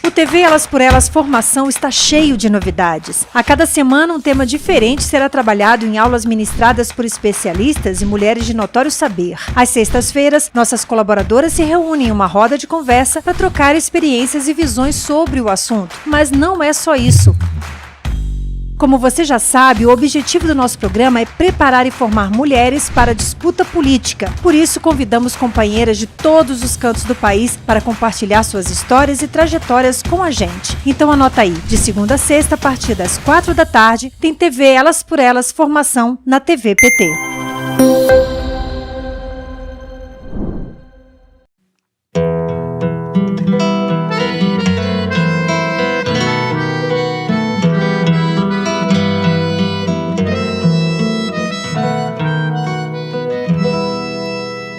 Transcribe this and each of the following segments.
O TV Elas por Elas Formação está cheio de novidades. A cada semana um tema diferente será trabalhado em aulas ministradas por especialistas e mulheres de notório saber. Às sextas-feiras, nossas colaboradoras se reúnem em uma roda de conversa para trocar experiências e visões sobre o assunto. Mas não é só isso. Como você já sabe, o objetivo do nosso programa é preparar e formar mulheres para a disputa política. Por isso, convidamos companheiras de todos os cantos do país para compartilhar suas histórias e trajetórias com a gente. Então anota aí, de segunda a sexta, a partir das 4 da tarde, tem TV Elas por Elas Formação na TV PT.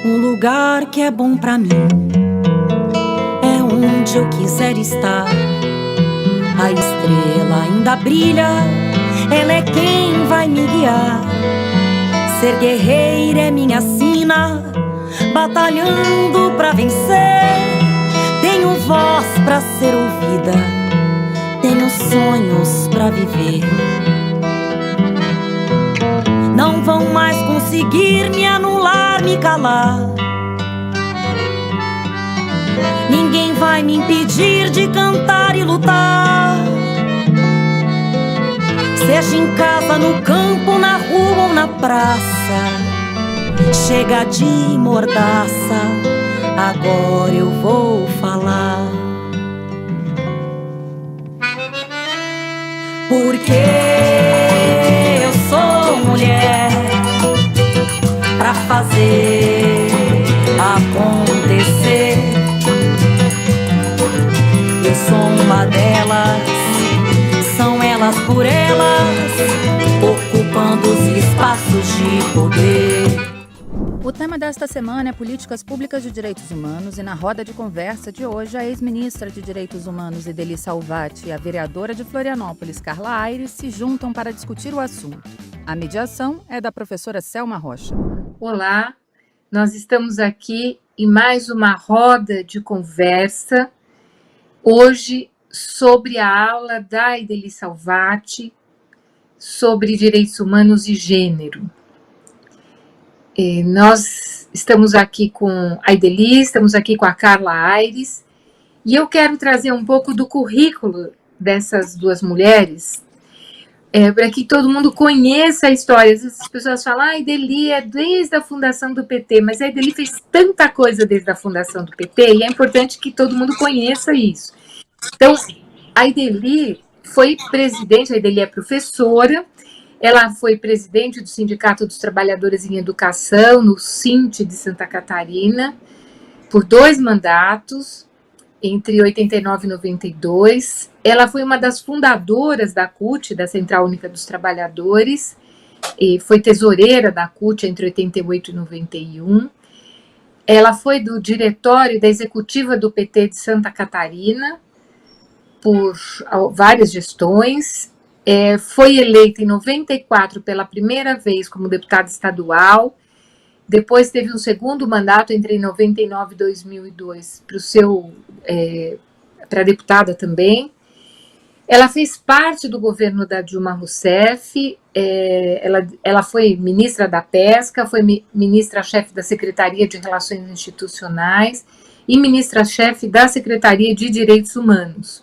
Lugar que é bom pra mim é onde eu quiser estar. A estrela ainda brilha, ela é quem vai me guiar. Ser guerreira é minha sina, batalhando pra vencer. Tenho voz pra ser ouvida, tenho sonhos pra viver. Não vão mais conseguir me anular, me calar. Ninguém vai me impedir de cantar e lutar. Seja em casa, no campo, na rua ou na praça. Chega de mordaça, agora eu vou falar. Porque eu sou mulher pra fazer acontecer. Eu sou uma delas, são elas por elas, ocupando os espaços de poder. O tema desta semana é Políticas Públicas de Direitos Humanos e na roda de conversa de hoje a ex-ministra de Direitos Humanos Idely Salvati e a vereadora de Florianópolis, Carla Aires, se juntam para discutir o assunto. A mediação é da professora Selma Rocha. Olá, nós estamos aqui em mais uma roda de conversa, hoje sobre a aula da Idely Salvati sobre direitos humanos e gênero. Nós estamos aqui com a Idely, estamos aqui com a Carla Aires, e eu quero trazer um pouco do currículo dessas duas mulheres, para que todo mundo conheça a história. Às vezes as pessoas falam, a Idely é desde a fundação do PT, mas a Idely fez tanta coisa desde a fundação do PT, e é importante que todo mundo conheça isso. Então, a Idely foi presidente, a Idely é professora, ela foi presidente do Sindicato dos Trabalhadores em Educação, no SINT de Santa Catarina, por 2 mandatos, entre 89 e 92. Ela foi uma das fundadoras da CUT, da Central Única dos Trabalhadores, e foi tesoureira da CUT entre 88 e 91. Ela foi do diretório da executiva do PT de Santa Catarina, por várias gestões. Foi eleita em 94 pela primeira vez como deputada estadual, depois teve um segundo mandato entre 99 e 2002 para deputada também. Ela fez parte do governo da Dilma Rousseff, ela foi ministra da Pesca, foi ministra-chefe da Secretaria de Relações Institucionais e ministra-chefe da Secretaria de Direitos Humanos.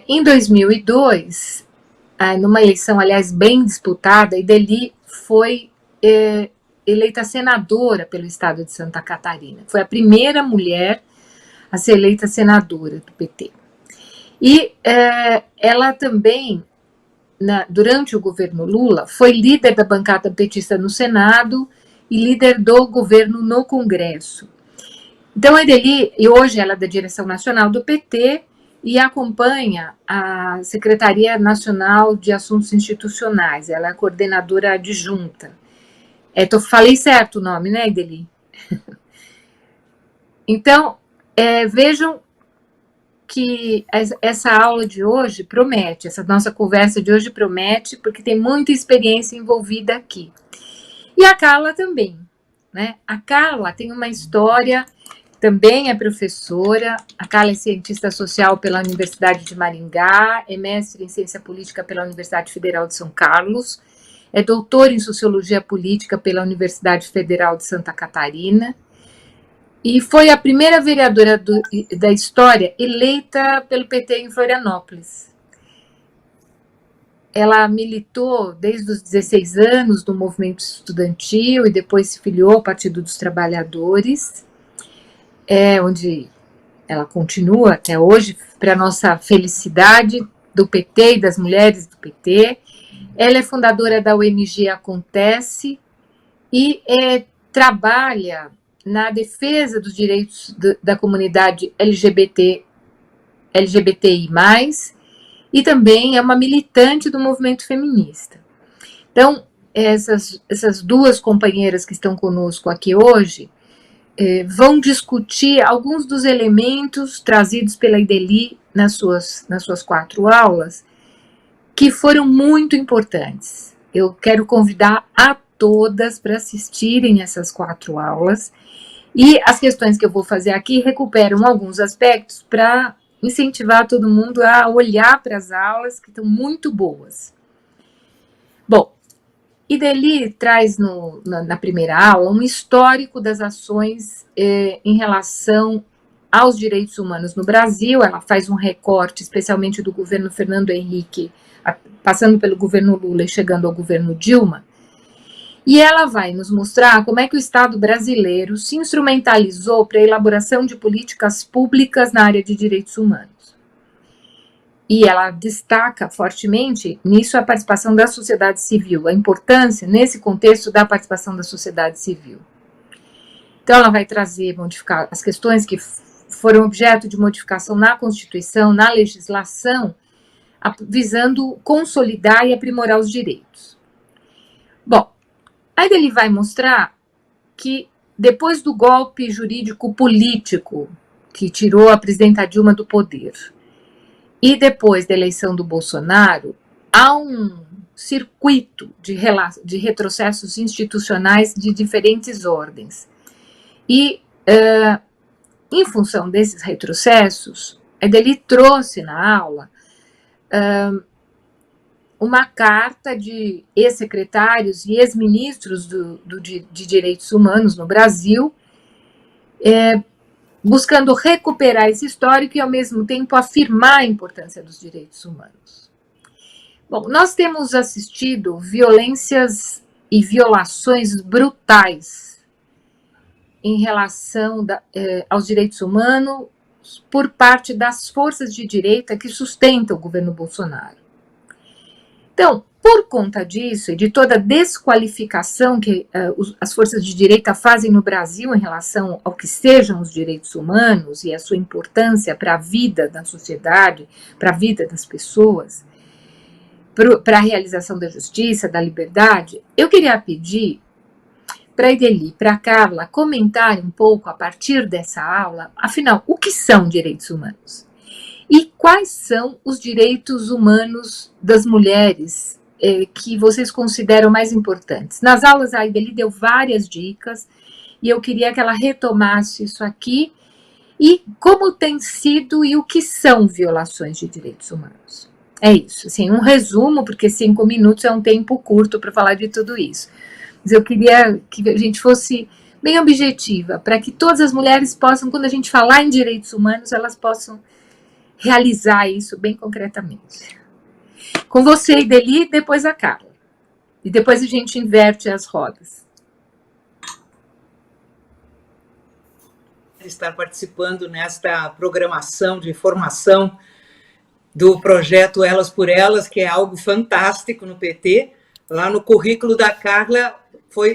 Em 2002, numa eleição, aliás, bem disputada, Idely foi eleita senadora pelo estado de Santa Catarina. Foi a primeira mulher a ser eleita senadora do PT. E ela também, durante o governo Lula, foi líder da bancada petista no Senado e líder do governo no Congresso. Então, a Idely, e hoje ela é da direção nacional do PT, e acompanha a Secretaria Nacional de Assuntos Institucionais, ela é a coordenadora adjunta. Falei certo o nome, né, Idely? Então, vejam que essa aula de hoje promete, essa nossa conversa de hoje promete, porque tem muita experiência envolvida aqui. E a Carla também, né? A Carla tem uma história também é professora. A Carla é cientista social pela Universidade de Maringá, é mestre em ciência política pela Universidade Federal de São Carlos, é doutora em sociologia política pela Universidade Federal de Santa Catarina e foi a primeira vereadora da história eleita pelo PT em Florianópolis. Ela militou desde os 16 anos no movimento estudantil e depois se filiou ao Partido dos Trabalhadores, onde ela continua até hoje, para nossa felicidade, do PT e das mulheres do PT. Ela é fundadora da ONG Acontece e trabalha na defesa dos direitos da comunidade LGBTI+, e também é uma militante do movimento feminista. Então, essas duas companheiras que estão conosco aqui hoje vão discutir alguns dos elementos trazidos pela Ideli nas suas 4 aulas, que foram muito importantes. Eu quero convidar a todas para assistirem essas 4 aulas, e as questões que eu vou fazer aqui recuperam alguns aspectos para incentivar todo mundo a olhar para as aulas, que estão muito boas. Bom, Ideli traz na primeira aula um histórico das ações em relação aos direitos humanos no Brasil. Ela faz um recorte, especialmente do governo Fernando Henrique, passando pelo governo Lula e chegando ao governo Dilma, e ela vai nos mostrar como é que o Estado brasileiro se instrumentalizou para a elaboração de políticas públicas na área de direitos humanos. E ela destaca fortemente nisso a participação da sociedade civil, a importância, nesse contexto, da participação da sociedade civil. Então, ela vai modificar as questões que foram objeto de modificação na Constituição, na legislação, visando consolidar e aprimorar os direitos. Bom, aí ele vai mostrar que depois do golpe jurídico político que tirou a presidenta Dilma do poder e depois da eleição do Bolsonaro, há um circuito de retrocessos institucionais de diferentes ordens. E, em função desses retrocessos, a Ideli trouxe na aula uma carta de ex-secretários e ex-ministros de direitos humanos no Brasil, buscando recuperar esse histórico e, ao mesmo tempo, afirmar a importância dos direitos humanos. Bom, nós temos assistido violências e violações brutais em relação aos direitos humanos por parte das forças de direita que sustentam o governo Bolsonaro. Então, por conta disso e de toda a desqualificação que as forças de direita fazem no Brasil em relação ao que sejam os direitos humanos e a sua importância para a vida da sociedade, para a vida das pessoas, para a realização da justiça, da liberdade, eu queria pedir para a Ideli, para a Carla, comentarem um pouco a partir dessa aula, afinal, o que são direitos humanos? E quais são os direitos humanos das mulheres que vocês consideram mais importantes? Nas aulas, a Ideli deu várias dicas e eu queria que ela retomasse isso aqui e como tem sido e o que são violações de direitos humanos. É isso, assim, um resumo, porque 5 minutos é um tempo curto para falar de tudo isso. Mas eu queria que a gente fosse bem objetiva, para que todas as mulheres possam, quando a gente falar em direitos humanos, elas possam realizar isso bem concretamente. Com você, Ideli, depois a Carla. E depois a gente inverte as rodas. Estar participando nesta programação de formação do projeto Elas por Elas, que é algo fantástico no PT. Lá no currículo da Carla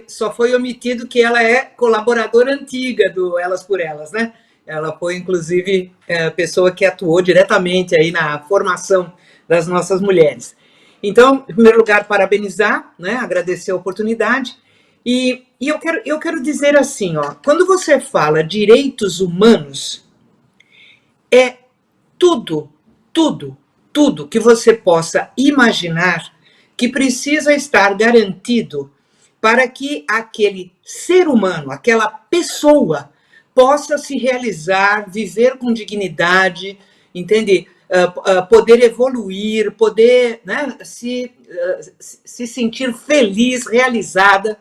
só foi omitido que ela é colaboradora antiga do Elas por Elas, né? Ela foi, inclusive, a pessoa que atuou diretamente aí na formação das nossas mulheres. Então, em primeiro lugar, parabenizar, né? Agradecer a oportunidade. E eu quero dizer assim, ó, quando você fala direitos humanos, é tudo que você possa imaginar que precisa estar garantido para que aquele ser humano, aquela pessoa, possa se realizar, viver com dignidade, entende? Poder evoluir, poder, né, se sentir feliz, realizada.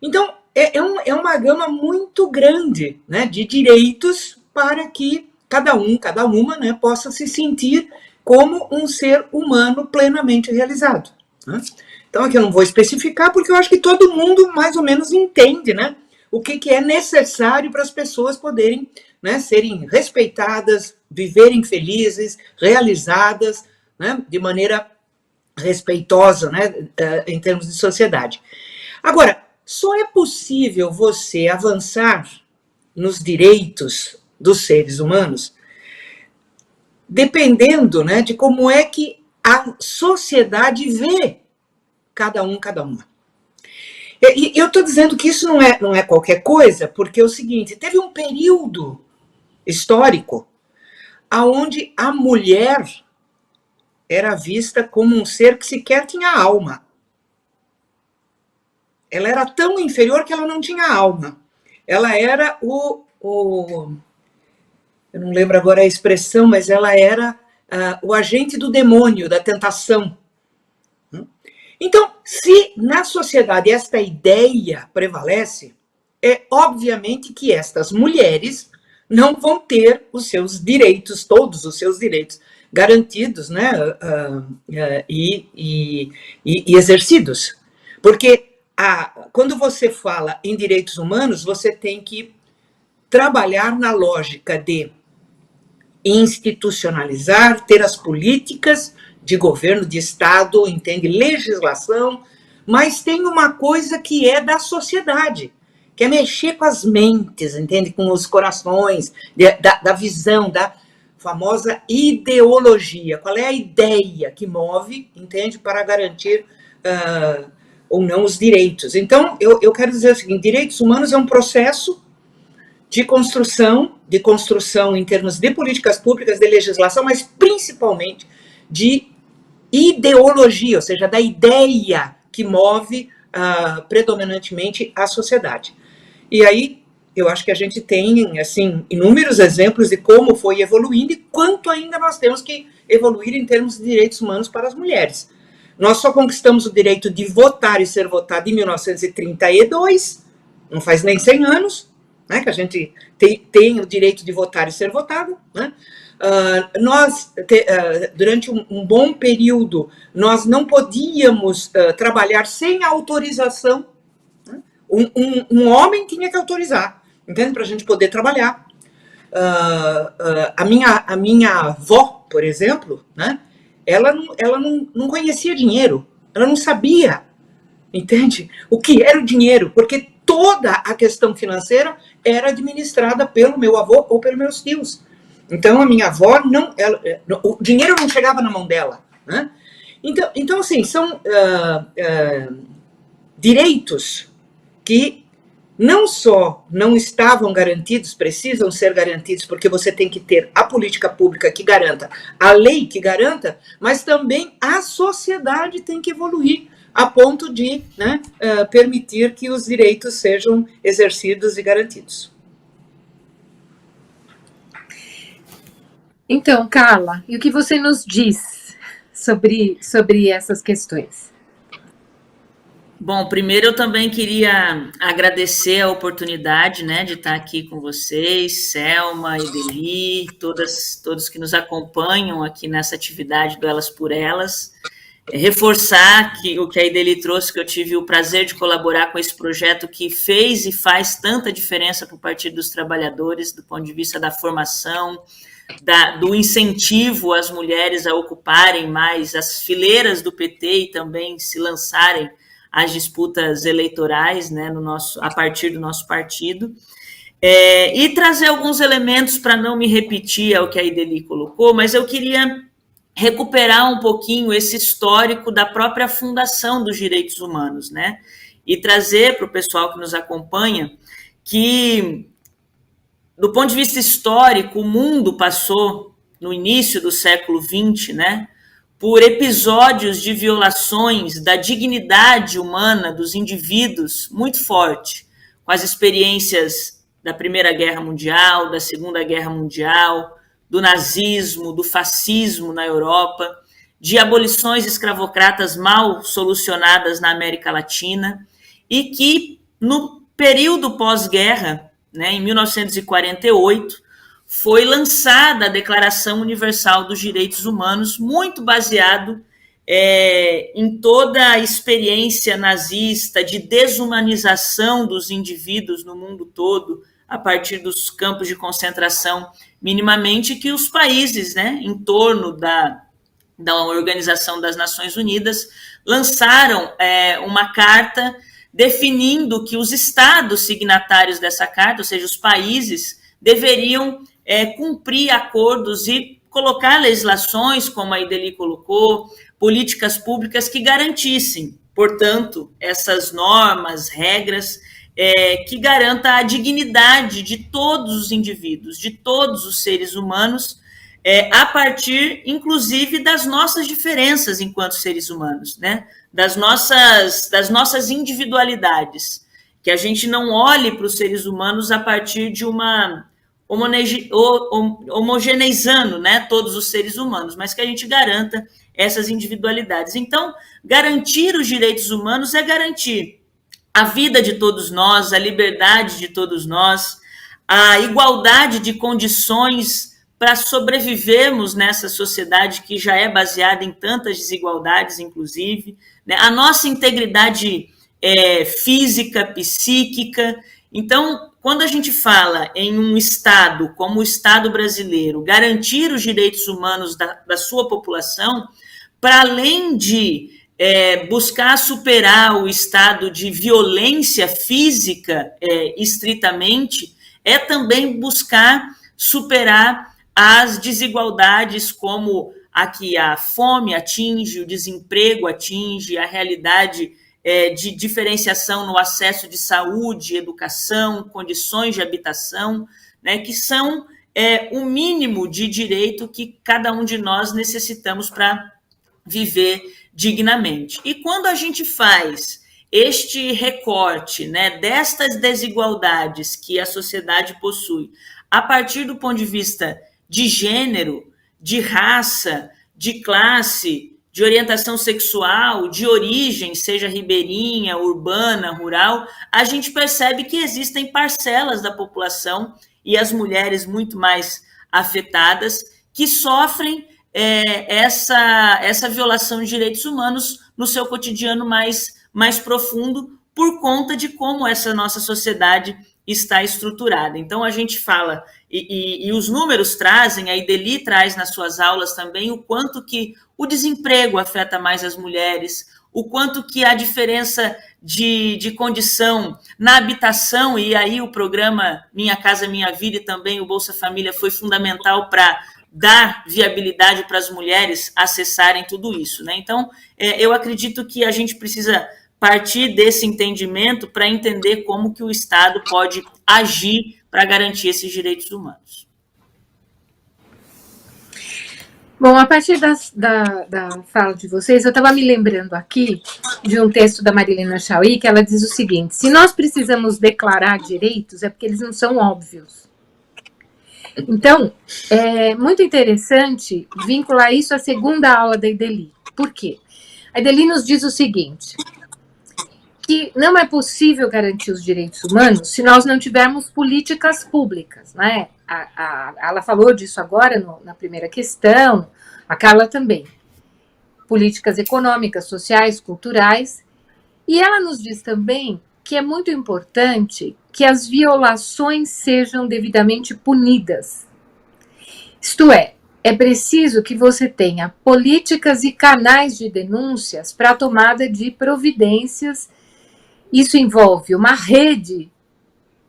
Então, é uma gama muito grande, né, de direitos para que cada uma, né, possa se sentir como um ser humano plenamente realizado. Né? Então, aqui eu não vou especificar, porque eu acho que todo mundo mais ou menos entende, né, o que é necessário para as pessoas poderem, né, serem respeitadas, viverem felizes, realizadas, né, de maneira respeitosa, né, em termos de sociedade. Agora, só é possível você avançar nos direitos dos seres humanos dependendo, né, de como é que a sociedade vê cada uma. E eu estou dizendo que isso não é qualquer coisa, porque é o seguinte, teve um período histórico onde a mulher era vista como um ser que sequer tinha alma. Ela era tão inferior que ela não tinha alma. Ela era eu não lembro agora a expressão, mas ela era o agente do demônio, da tentação. Então, se na sociedade esta ideia prevalece, é obviamente que estas mulheres não vão ter os seus direitos, todos os seus direitos garantidos, né, e exercidos. Porque quando você fala em direitos humanos, você tem que trabalhar na lógica de institucionalizar, ter as políticas de governo, de Estado, entende, legislação, mas tem uma coisa que é da sociedade, que é mexer com as mentes, entende, com os corações, da visão, da famosa ideologia. Qual é a ideia que move, entende, para garantir ou não os direitos. Então, eu quero dizer o seguinte, direitos humanos é um processo de construção em termos de políticas públicas, de legislação, mas principalmente de ideologia, ou seja, da ideia que move predominantemente a sociedade. E aí, eu acho que a gente tem, assim, inúmeros exemplos de como foi evoluindo e quanto ainda nós temos que evoluir em termos de direitos humanos para as mulheres. Nós só conquistamos o direito de votar e ser votado em 1932, não faz nem 100 anos, né, que a gente tem o direito de votar e ser votado, né? Durante um bom período, nós não podíamos trabalhar sem autorização. Né? Um homem tinha que autorizar, entende? Para a gente poder trabalhar. A minha avó, por exemplo, né? Ela não conhecia dinheiro, ela não sabia, entende? O que era o dinheiro, porque toda a questão financeira era administrada pelo meu avô ou pelos meus tios. Então, a minha avó, o dinheiro não chegava na mão dela. Né? Então, assim, são direitos que não só não estavam garantidos, precisam ser garantidos, porque você tem que ter a política pública que garanta, a lei que garanta, mas também a sociedade tem que evoluir a ponto de, né, permitir que os direitos sejam exercidos e garantidos. Então, Carla, e o que você nos diz sobre essas questões? Bom, primeiro eu também queria agradecer a oportunidade, né, de estar aqui com vocês, Selma, Ideli, todos que nos acompanham aqui nessa atividade do Elas por Elas. Reforçar o que a Ideli trouxe, que eu tive o prazer de colaborar com esse projeto que fez e faz tanta diferença para o Partido dos Trabalhadores, do ponto de vista da formação, do incentivo às mulheres a ocuparem mais as fileiras do PT e também se lançarem às disputas eleitorais, né, a partir do nosso partido. E trazer alguns elementos para não me repetir ao que a Ideli colocou, mas eu queria recuperar um pouquinho esse histórico da própria fundação dos direitos humanos, né? E trazer para o pessoal que nos acompanha que, do ponto de vista histórico, o mundo passou, no início do século XX, né, por episódios de violações da dignidade humana dos indivíduos muito forte, com as experiências da Primeira Guerra Mundial, da Segunda Guerra Mundial, do nazismo, do fascismo na Europa, de abolições escravocratas mal solucionadas na América Latina, e que, no período pós-guerra, né, em 1948, foi lançada a Declaração Universal dos Direitos Humanos, muito baseado em toda a experiência nazista de desumanização dos indivíduos no mundo todo, a partir dos campos de concentração, minimamente, que os países, né, em torno da Organização das Nações Unidas lançaram uma carta definindo que os estados signatários dessa carta, ou seja, os países, deveriam cumprir acordos e colocar legislações, como a Ideli colocou, políticas públicas que garantissem, portanto, essas normas, regras, que garanta a dignidade de todos os indivíduos, de todos os seres humanos, a partir, inclusive, das nossas diferenças enquanto seres humanos, né? das nossas individualidades, que a gente não olhe para os seres humanos a partir de uma homogeneizando, né, todos os seres humanos, mas que a gente garanta essas individualidades. Então, garantir os direitos humanos é garantir a vida de todos nós, a liberdade de todos nós, a igualdade de condições para sobrevivermos nessa sociedade que já é baseada em tantas desigualdades, inclusive, né? A nossa integridade física, psíquica. Então, quando a gente fala em um Estado como o Estado brasileiro, garantir os direitos humanos da sua população, para além de buscar superar o estado de violência física estritamente, é também buscar superar as desigualdades como a que a fome atinge, o desemprego atinge, a realidade de diferenciação no acesso de saúde, educação, condições de habitação, né, que são o mínimo de direito que cada um de nós necessitamos para viver dignamente. E quando a gente faz este recorte, né, destas desigualdades que a sociedade possui, a partir do ponto de vista de gênero, de raça, de classe, de orientação sexual, de origem, seja ribeirinha, urbana, rural, a gente percebe que existem parcelas da população, e as mulheres muito mais afetadas, que sofrem essa violação de direitos humanos no seu cotidiano mais profundo, por conta de como essa nossa sociedade está estruturada. Então, a gente fala, e os números trazem, a Ideli traz nas suas aulas também, o quanto que o desemprego afeta mais as mulheres, o quanto que a diferença de condição na habitação, e aí o programa Minha Casa Minha Vida e também o Bolsa Família foi fundamental para dar viabilidade para as mulheres acessarem tudo isso, né? Então, eu acredito que a gente precisa partir desse entendimento para entender como que o Estado pode agir para garantir esses direitos humanos. Bom, a partir da fala de vocês, eu estava me lembrando aqui de um texto da Marilena Chauí, que ela diz o seguinte: se nós precisamos declarar direitos, é porque eles não são óbvios. Então, é muito interessante vincular isso à segunda aula da Ideli. Por quê? A Ideli nos diz o seguinte, que não é possível garantir os direitos humanos se nós não tivermos políticas públicas, né? Ela falou disso agora na primeira questão, a Carla também. Políticas econômicas, sociais, culturais. E ela nos diz também que é muito importante que as violações sejam devidamente punidas. Isto é preciso que você tenha políticas e canais de denúncias para a tomada de providências. Isso envolve uma rede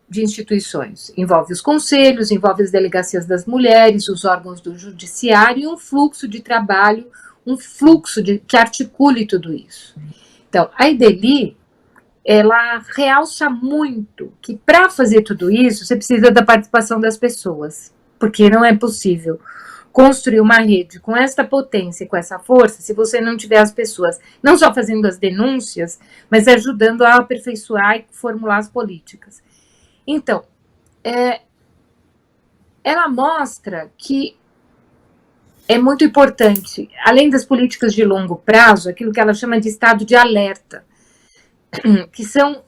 de instituições, envolve os conselhos, envolve as delegacias das mulheres, os órgãos do judiciário e um fluxo de trabalho, um fluxo que articule tudo isso. Então, a Ideli, ela realça muito que para fazer tudo isso, você precisa da participação das pessoas, porque não é possível construir uma rede com essa potência, com essa força, se você não tiver as pessoas não só fazendo as denúncias, mas ajudando a aperfeiçoar e formular as políticas. Então, ela mostra que é muito importante, além das políticas de longo prazo, aquilo que ela chama de estado de alerta, que são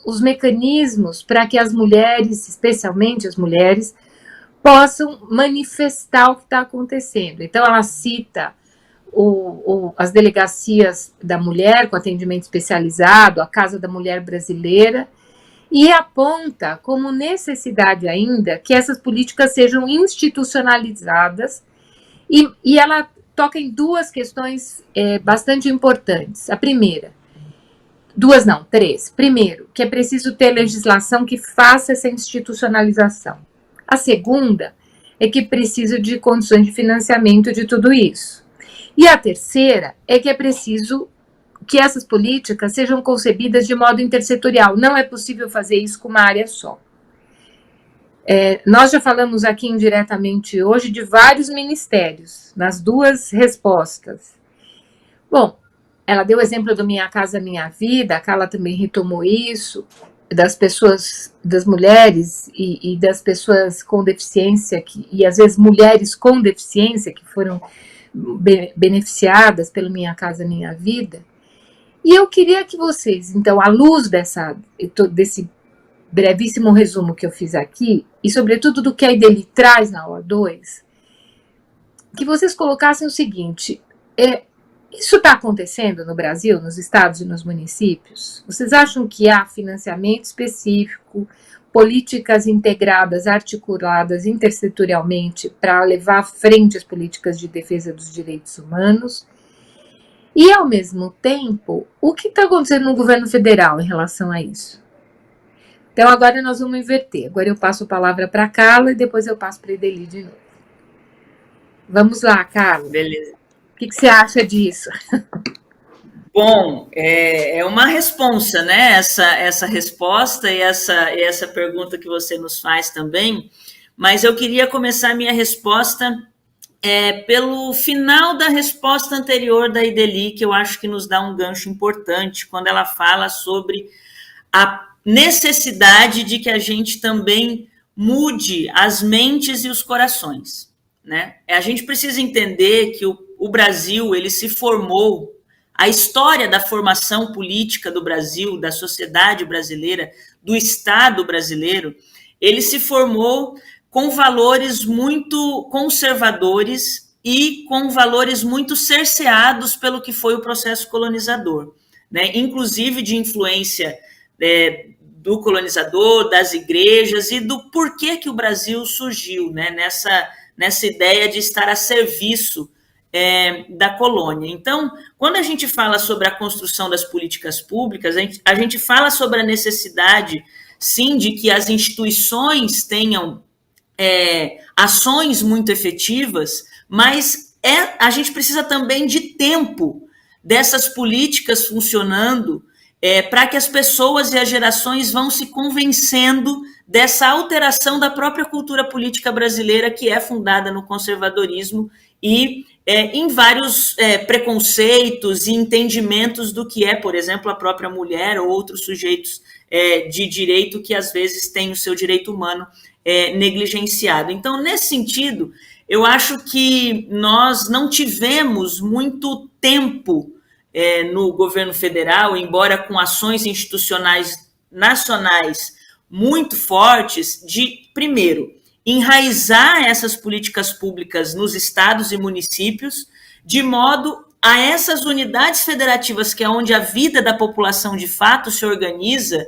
os mecanismos para que as mulheres, especialmente as mulheres, possam manifestar o que está acontecendo. Então, ela cita as delegacias da mulher com atendimento especializado, a Casa da Mulher Brasileira, e aponta como necessidade ainda que essas políticas sejam institucionalizadas, e ela toca em duas questões bastante importantes. A primeira, três. Primeiro, que é preciso ter legislação que faça essa institucionalização. A segunda é que precisa de condições de financiamento de tudo isso. E a terceira é que é preciso que essas políticas sejam concebidas de modo intersetorial. Não é possível fazer isso com uma área só. Nós já falamos aqui indiretamente hoje de vários ministérios, nas duas respostas. Bom, ela deu o exemplo do Minha Casa Minha Vida, a Carla também retomou isso, das pessoas, das mulheres e das pessoas com deficiência, e às vezes mulheres com deficiência que foram beneficiadas pelo Minha Casa Minha Vida. E eu queria que vocês, então, à luz desse brevíssimo resumo que eu fiz aqui, e sobretudo do que a Ideli traz na O2, que vocês colocassem o seguinte: isso está acontecendo no Brasil, nos estados e nos municípios? Vocês acham que há financiamento específico, políticas integradas, articuladas intersetorialmente para levar à frente as políticas de defesa dos direitos humanos? E, ao mesmo tempo, o que está acontecendo no governo federal em relação a isso? Então, agora nós vamos inverter. Agora eu passo a palavra para a Carla e depois eu passo para a Ideli de novo. Vamos lá, Carla. Beleza. O que você acha disso? Bom, é uma responsa, né? Essa resposta e essa pergunta que você nos faz também. Mas eu queria começar a minha resposta pelo final da resposta anterior da Ideli, que eu acho que nos dá um gancho importante, quando ela fala sobre a necessidade de que a gente também mude as mentes e os corações, né? A gente precisa entender que o Brasil, ele se formou, a história da formação política do Brasil, da sociedade brasileira, do Estado brasileiro, ele se formou com valores muito conservadores e com valores muito cerceados pelo que foi o processo colonizador, né? Inclusive de influência do colonizador, das igrejas e do porquê que o Brasil surgiu, né? Nessa ideia de estar a serviço da colônia. Então, quando a gente fala sobre a construção das políticas públicas, a gente fala sobre a necessidade, sim, de que as instituições tenham ações muito efetivas, mas a gente precisa também de tempo dessas políticas funcionando para que as pessoas e as gerações vão se convencendo dessa alteração da própria cultura política brasileira, que é fundada no conservadorismo e em vários preconceitos e entendimentos do que é, por exemplo, a própria mulher ou outros sujeitos de direito que às vezes têm o seu direito humano negligenciado. Então, nesse sentido, eu acho que nós não tivemos muito tempo no governo federal, embora com ações institucionais nacionais muito fortes, de, primeiro, enraizar essas políticas públicas nos estados e municípios, de modo a essas unidades federativas, que é onde a vida da população de fato se organiza,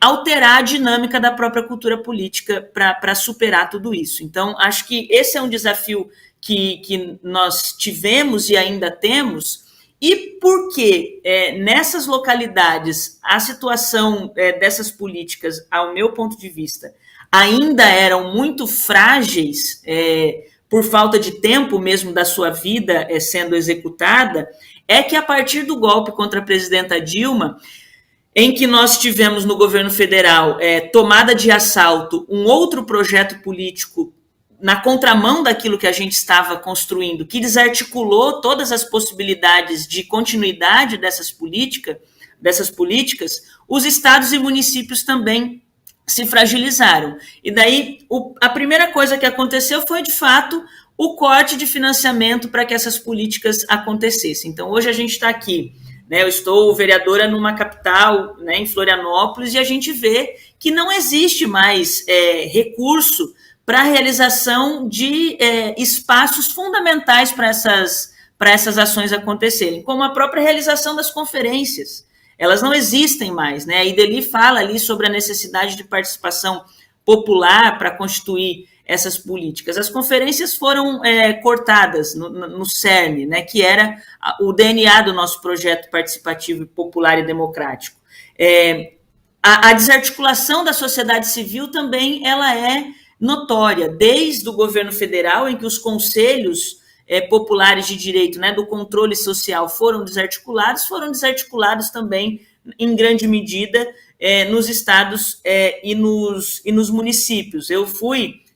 alterar a dinâmica da própria cultura política para superar tudo isso. Então, acho que esse é um desafio que nós tivemos e ainda temos. E porque nessas localidades a situação dessas políticas, ao meu ponto de vista, ainda eram muito frágeis por falta de tempo mesmo da sua vida sendo executada, é que a partir do golpe contra a presidenta Dilma, em que nós tivemos no governo federal tomada de assalto um outro projeto político na contramão daquilo que a gente estava construindo, que desarticulou todas as possibilidades de continuidade dessas políticas, os estados e municípios também se fragilizaram. E daí, a primeira coisa que aconteceu foi, de fato, o corte de financiamento para que essas políticas acontecessem. Então, hoje a gente está aqui, né, eu estou vereadora numa capital, né, em Florianópolis, e a gente vê que não existe mais recurso para a realização de espaços fundamentais para essas ações acontecerem, como a própria realização das conferências. Elas não existem mais, né? A Ideli fala ali sobre a necessidade de participação popular para constituir essas políticas. As conferências foram cortadas no CERN, né, que era o DNA do nosso projeto participativo, popular e democrático. A desarticulação da sociedade civil também ela é notória, desde o governo federal, em que os conselhos populares de direito, né, do controle social foram desarticulados também, em grande medida, nos estados e nos municípios. Eu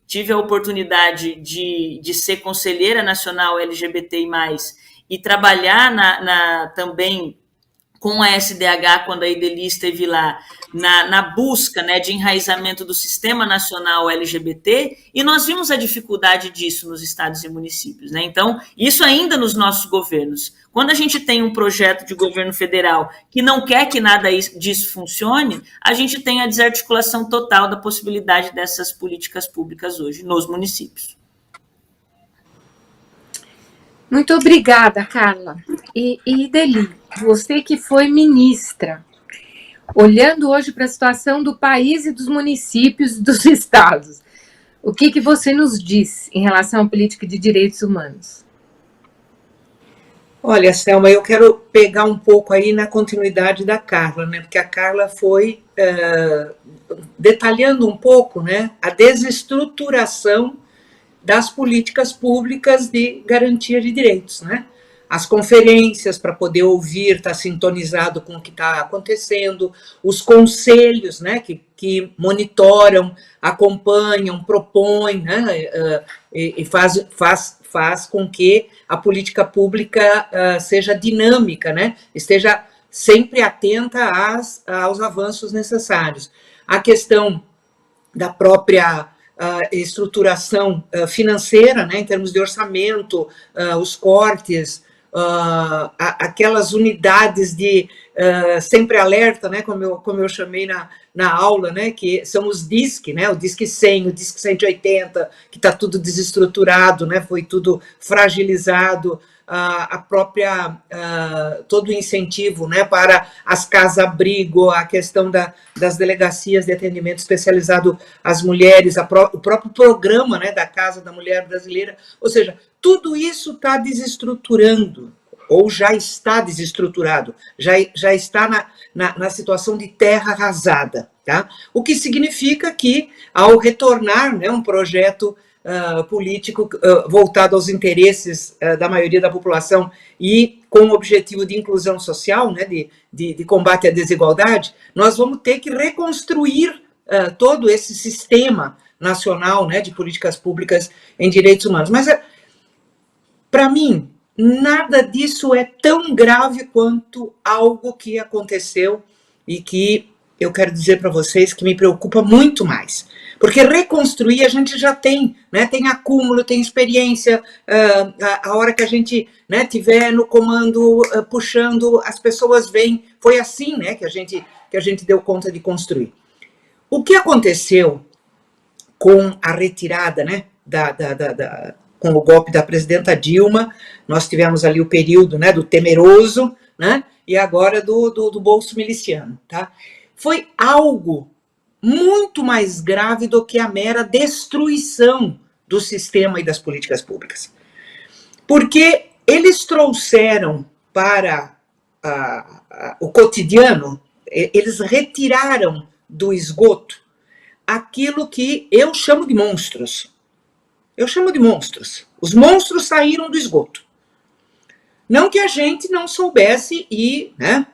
tive a oportunidade de ser conselheira nacional LGBTI+, e trabalhar também com a SDH, quando a Ideli esteve lá, na busca, né, de enraizamento do Sistema Nacional LGBT, e nós vimos a dificuldade disso nos estados e municípios, né? Então, isso ainda nos nossos governos. Quando a gente tem um projeto de governo federal que não quer que nada disso funcione, a gente tem a desarticulação total da possibilidade dessas políticas públicas hoje nos municípios. Muito obrigada, Carla. E Ideli, você que foi ministra, olhando hoje para a situação do país e dos municípios e dos estados, o que você nos diz em relação à política de direitos humanos? Olha, Selma, eu quero pegar um pouco aí na continuidade da Carla, né? Porque a Carla foi detalhando um pouco, né, a desestruturação das políticas públicas de garantia de direitos, né? As conferências para poder ouvir, estar sintonizado com o que está acontecendo, os conselhos, né, que monitoram, acompanham, propõem, né, e faz com que a política pública seja dinâmica, né, esteja sempre atenta aos avanços necessários. A questão da própria estruturação financeira, né, em termos de orçamento, os cortes, aquelas unidades de sempre alerta, né, como eu chamei na aula, né, que são os DISC, né, o DISC 100, o DISC 180, que está tudo desestruturado, né, foi tudo fragilizado, a própria, todo o incentivo, né, para as casas-abrigo, a questão das delegacias de atendimento especializado às mulheres, o próprio programa, né, da Casa da Mulher Brasileira, ou seja, tudo isso está desestruturando, ou já está desestruturado, já está na situação de terra arrasada, tá? O que significa que, ao retornar, né, um projeto político voltado aos interesses da maioria da população e com o objetivo de inclusão social, né, de combate à desigualdade, nós vamos ter que reconstruir todo esse sistema nacional, né, de políticas públicas em direitos humanos. Mas, para mim, nada disso é tão grave quanto algo que aconteceu e que eu quero dizer para vocês que me preocupa muito mais. Porque reconstruir a gente já tem, né? Tem acúmulo, tem experiência, a hora que a gente, né, tiver no comando puxando, as pessoas vêm. Foi assim, né, que a gente deu conta de construir. O que aconteceu com a retirada, né, com o golpe da presidenta Dilma, nós tivemos ali o período, né, do temeroso, né, e agora do bolso miliciano, tá? Foi algo muito mais grave do que a mera destruição do sistema e das políticas públicas. Porque eles trouxeram para o cotidiano, eles retiraram do esgoto aquilo que eu chamo de monstros. Eu chamo de monstros. Os monstros saíram do esgoto. Não que a gente não soubesse e, né,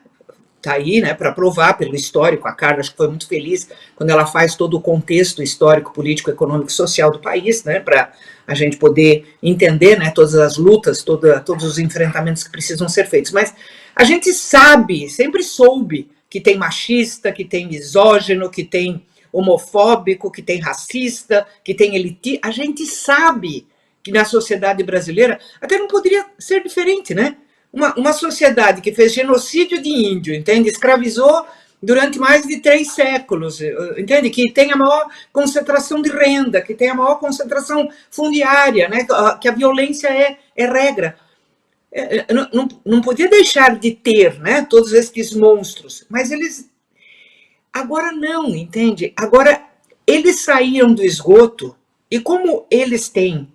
está aí, né, para provar pelo histórico. A Carla acho que foi muito feliz quando ela faz todo o contexto histórico, político, econômico e social do país, né, para a gente poder entender, né, todas as lutas, todos os enfrentamentos que precisam ser feitos. Mas a gente sabe, sempre soube, que tem machista, que tem misógino, que tem homofóbico, que tem racista, que tem elitista. A gente sabe que na sociedade brasileira até não poderia ser diferente, né? Uma sociedade que fez genocídio de índio, entende? Escravizou durante mais de 3 séculos, entende? Que tem a maior concentração de renda, que tem a maior concentração fundiária, né? Que a violência é regra. Não podia deixar de ter, né, todos esses monstros, mas eles agora não, entende? Agora eles saíram do esgoto e como eles têm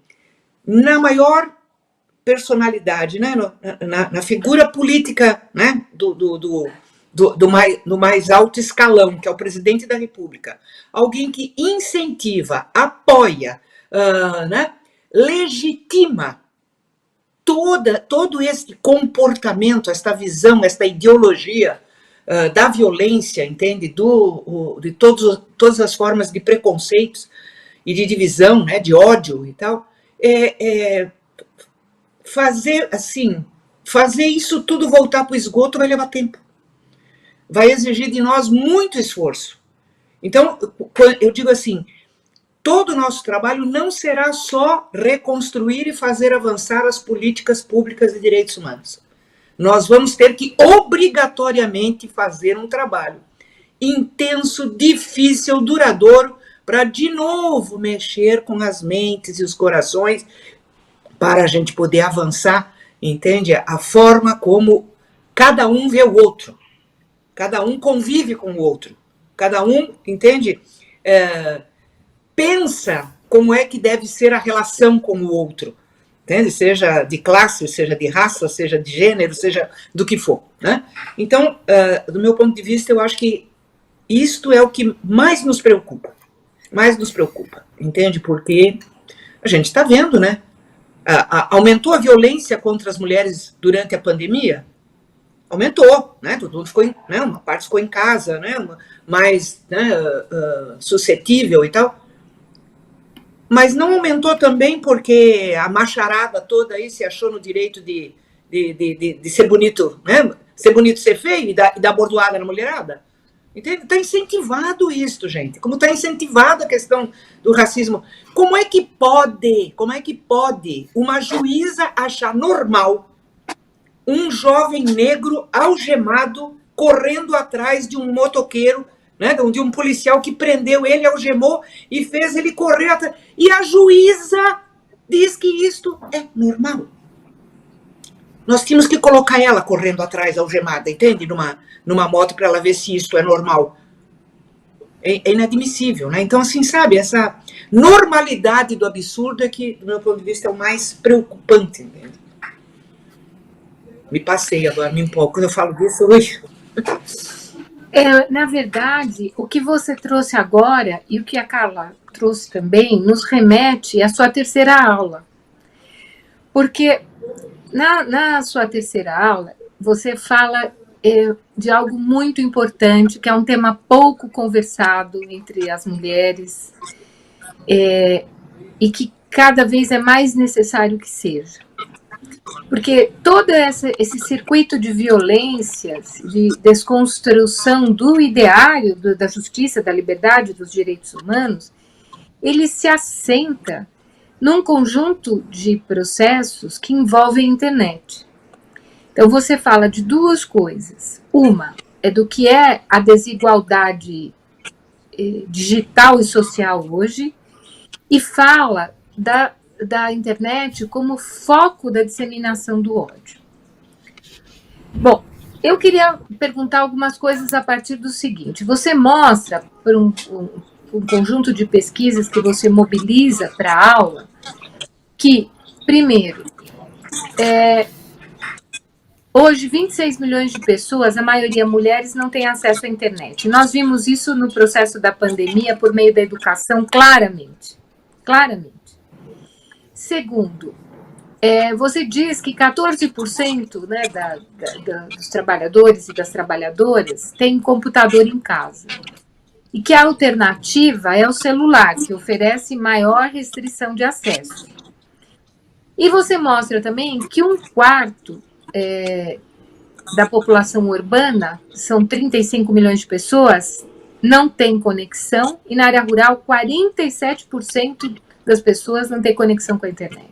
na maior personalidade, né, na figura política, né, do mais alto escalão, que é o presidente da República, alguém que incentiva, apoia, né, legitima todo esse comportamento, esta visão, esta ideologia da violência, entende? De todas as formas de preconceitos e de divisão, né, de ódio e tal. Fazer isso tudo voltar para o esgoto vai levar tempo. Vai exigir de nós muito esforço. Então, eu digo assim, todo o nosso trabalho não será só reconstruir e fazer avançar as políticas públicas de direitos humanos. Nós vamos ter que obrigatoriamente fazer um trabalho intenso, difícil, duradouro, para de novo mexer com as mentes e os corações, para a gente poder avançar, entende? A forma como cada um vê o outro, cada um convive com o outro, cada um, entende? Pensa como é que deve ser a relação com o outro, entende? Seja de classe, seja de raça, seja de gênero, seja do que for, né? Então, do meu ponto de vista, eu acho que isto é o que mais nos preocupa, entende? Porque a gente está vendo, né? Aumentou a violência contra as mulheres durante a pandemia? Aumentou, né? Tudo ficou, né? Uma parte ficou em casa, né? Mais, né, suscetível e tal. Mas não aumentou também porque a macharada toda aí se achou no direito de ser bonito, né? Ser bonito, ser feio e dar bordoada na mulherada? Entende? Está incentivado isso, gente. Como está incentivada a questão do racismo. Como é que pode uma juíza achar normal um jovem negro algemado correndo atrás de um motoqueiro, né, de um policial que prendeu ele, algemou e fez ele correr atrás. E a juíza diz que isto é normal. Nós tínhamos que colocar ela correndo atrás, algemada, entende? Numa moto para ela ver se isto é normal. É inadmissível, né? Então, assim, sabe, essa normalidade do absurdo é que, do meu ponto de vista, é o mais preocupante, entende? Me passei agora, me empolgo. Quando eu falo disso, hoje. Na verdade, o que você trouxe agora e o que a Carla trouxe também nos remete à sua terceira aula. Porque na sua terceira aula, você fala de algo muito importante, que é um tema pouco conversado entre as mulheres e que cada vez é mais necessário que seja. Porque todo esse circuito de violências, de desconstrução do ideário da justiça, da liberdade, dos direitos humanos, ele se assenta num conjunto de processos que envolvem a internet. Então, você fala de duas coisas. Uma é do que é a desigualdade digital e social hoje, e fala da internet como foco da disseminação do ódio. Bom, eu queria perguntar algumas coisas a partir do seguinte. Você mostra, por um conjunto de pesquisas que você mobiliza para a aula, que, primeiro, hoje 26 milhões de pessoas, a maioria mulheres, não têm acesso à internet. Nós vimos isso no processo da pandemia por meio da educação claramente. Segundo, você diz que 14%, né, dos trabalhadores e das trabalhadoras têm computador em casa. E que a alternativa é o celular, que oferece maior restrição de acesso. E você mostra também que 1/4 da população urbana, são 35 milhões de pessoas, não tem conexão, e na área rural 47% das pessoas não têm conexão com a internet.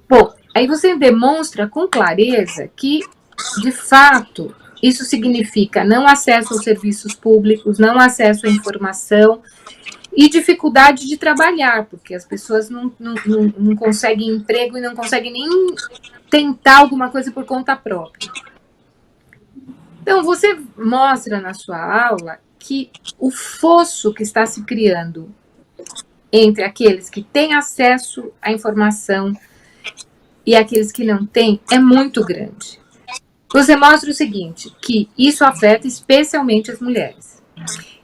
Bom, aí você demonstra com clareza que, de fato, isso significa não acesso aos serviços públicos, não acesso à informação e dificuldade de trabalhar, porque as pessoas não conseguem emprego e não conseguem nem tentar alguma coisa por conta própria. Então, você mostra na sua aula que o fosso que está se criando entre aqueles que têm acesso à informação e aqueles que não têm é muito grande. Você mostra o seguinte, que isso afeta especialmente as mulheres.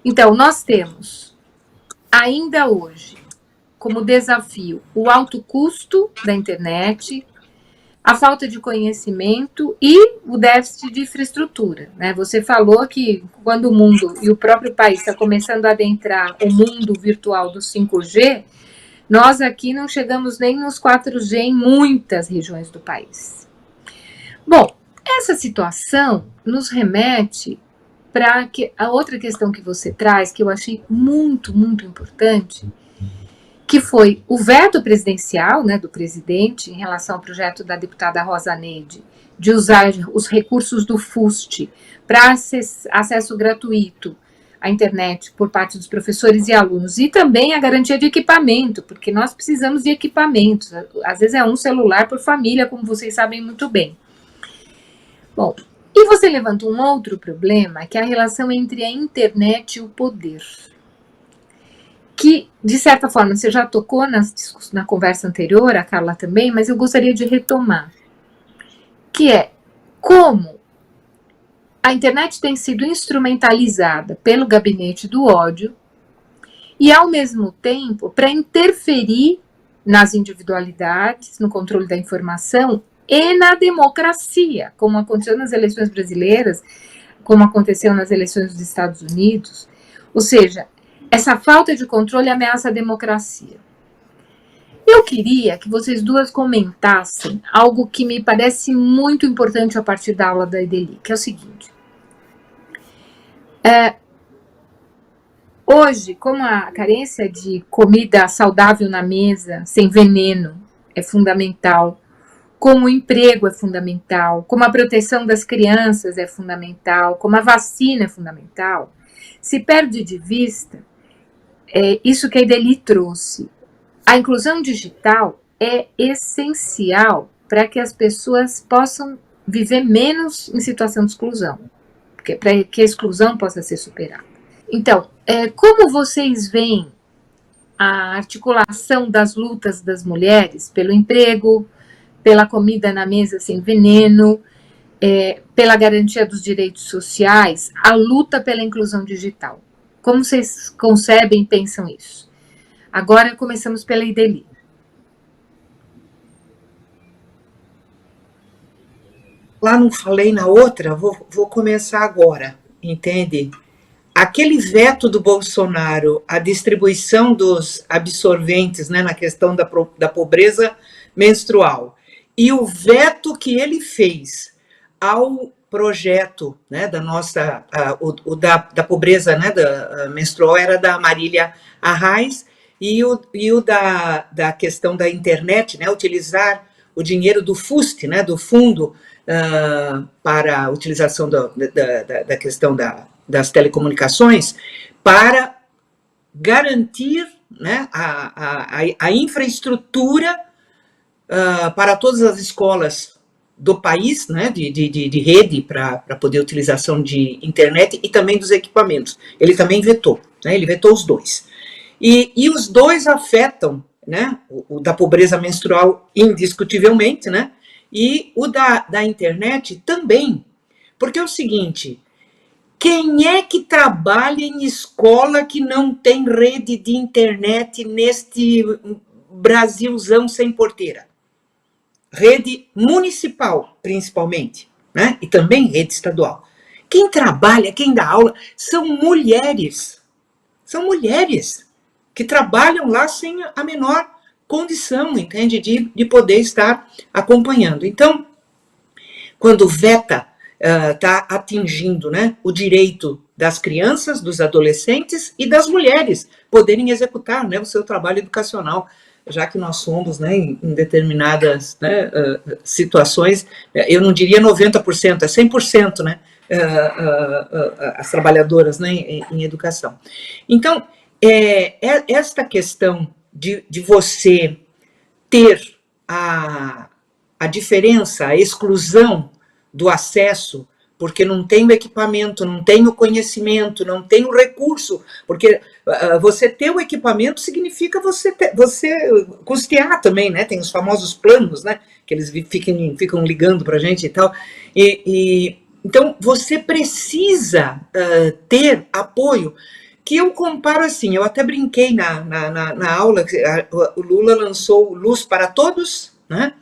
Então, nós temos, ainda hoje, como desafio, o alto custo da internet, a falta de conhecimento e o déficit de infraestrutura, né? Você falou que quando o mundo e o próprio país está começando a adentrar o mundo virtual do 5G, nós aqui não chegamos nem nos 4G em muitas regiões do país. Bom, essa situação nos remete para a outra questão que você traz, que eu achei muito, muito importante, que foi o veto presidencial, né, do presidente, em relação ao projeto da deputada Rosa Neide, de usar os recursos do FUST para acesso gratuito à internet por parte dos professores e alunos, e também a garantia de equipamento, porque nós precisamos de equipamentos, às vezes é um celular por família, como vocês sabem muito bem. Bom, e você levanta um outro problema, que é a relação entre a internet e o poder, que, de certa forma, você já tocou na conversa anterior, a Carla também, mas eu gostaria de retomar, que é como a internet tem sido instrumentalizada pelo gabinete do ódio e, ao mesmo tempo, para interferir nas individualidades, no controle da informação e na democracia, como aconteceu nas eleições brasileiras, como aconteceu nas eleições dos Estados Unidos. Ou seja, essa falta de controle ameaça a democracia. Eu queria que vocês duas comentassem algo que me parece muito importante a partir da aula da Ideli, que é o seguinte. Hoje, como a carência de comida saudável na mesa, sem veneno, é fundamental, como o emprego é fundamental, como a proteção das crianças é fundamental, como a vacina é fundamental, se perde de vista isso que a Ideli trouxe. A inclusão digital é essencial para que as pessoas possam viver menos em situação de exclusão, para que a exclusão possa ser superada. Então, como vocês veem a articulação das lutas das mulheres pelo emprego, pela comida na mesa sem veneno, pela garantia dos direitos sociais, a luta pela inclusão digital? Como vocês concebem e pensam isso? Agora começamos pela Ideli. Lá não falei na outra, vou começar agora, entende? Aquele veto do Bolsonaro, a distribuição dos absorventes, né, na questão da pobreza menstrual, e o veto que ele fez ao projeto, né, da nossa, da pobreza, né, menstrual era da Marília Arraes, e o da questão da internet, né, utilizar o dinheiro do FUST, né, do fundo para a utilização da questão das telecomunicações, para garantir, né, a infraestrutura para todas as escolas do país, né, de rede para poder utilização de internet e também dos equipamentos. Ele também vetou, né, ele vetou os dois. E os dois afetam, né, o da pobreza menstrual indiscutivelmente, né, e o da internet também, porque é o seguinte, quem é que trabalha em escola que não tem rede de internet neste Brasilzão sem porteira? Rede municipal, principalmente, né? E também rede estadual. Quem trabalha, quem dá aula, são mulheres. São mulheres que trabalham lá sem a menor condição, entende? De poder estar acompanhando. Então, quando veta está atingindo, né, o direito das crianças, dos adolescentes e das mulheres poderem executar, né, o seu trabalho educacional, já que nós somos, né, em determinadas, né, situações, eu não diria 90%, é 100%, né, as trabalhadoras, né, em educação. Então, esta questão de você ter a diferença, a exclusão do acesso, porque não tem o equipamento, não tem o conhecimento, não tem o recurso, porque você ter o equipamento significa você custear também, né? Tem os famosos planos, né? Que eles ficam ligando para a gente e tal. Então, você precisa ter apoio, que eu comparo assim, eu até brinquei na aula, o Lula lançou Luz para Todos, né?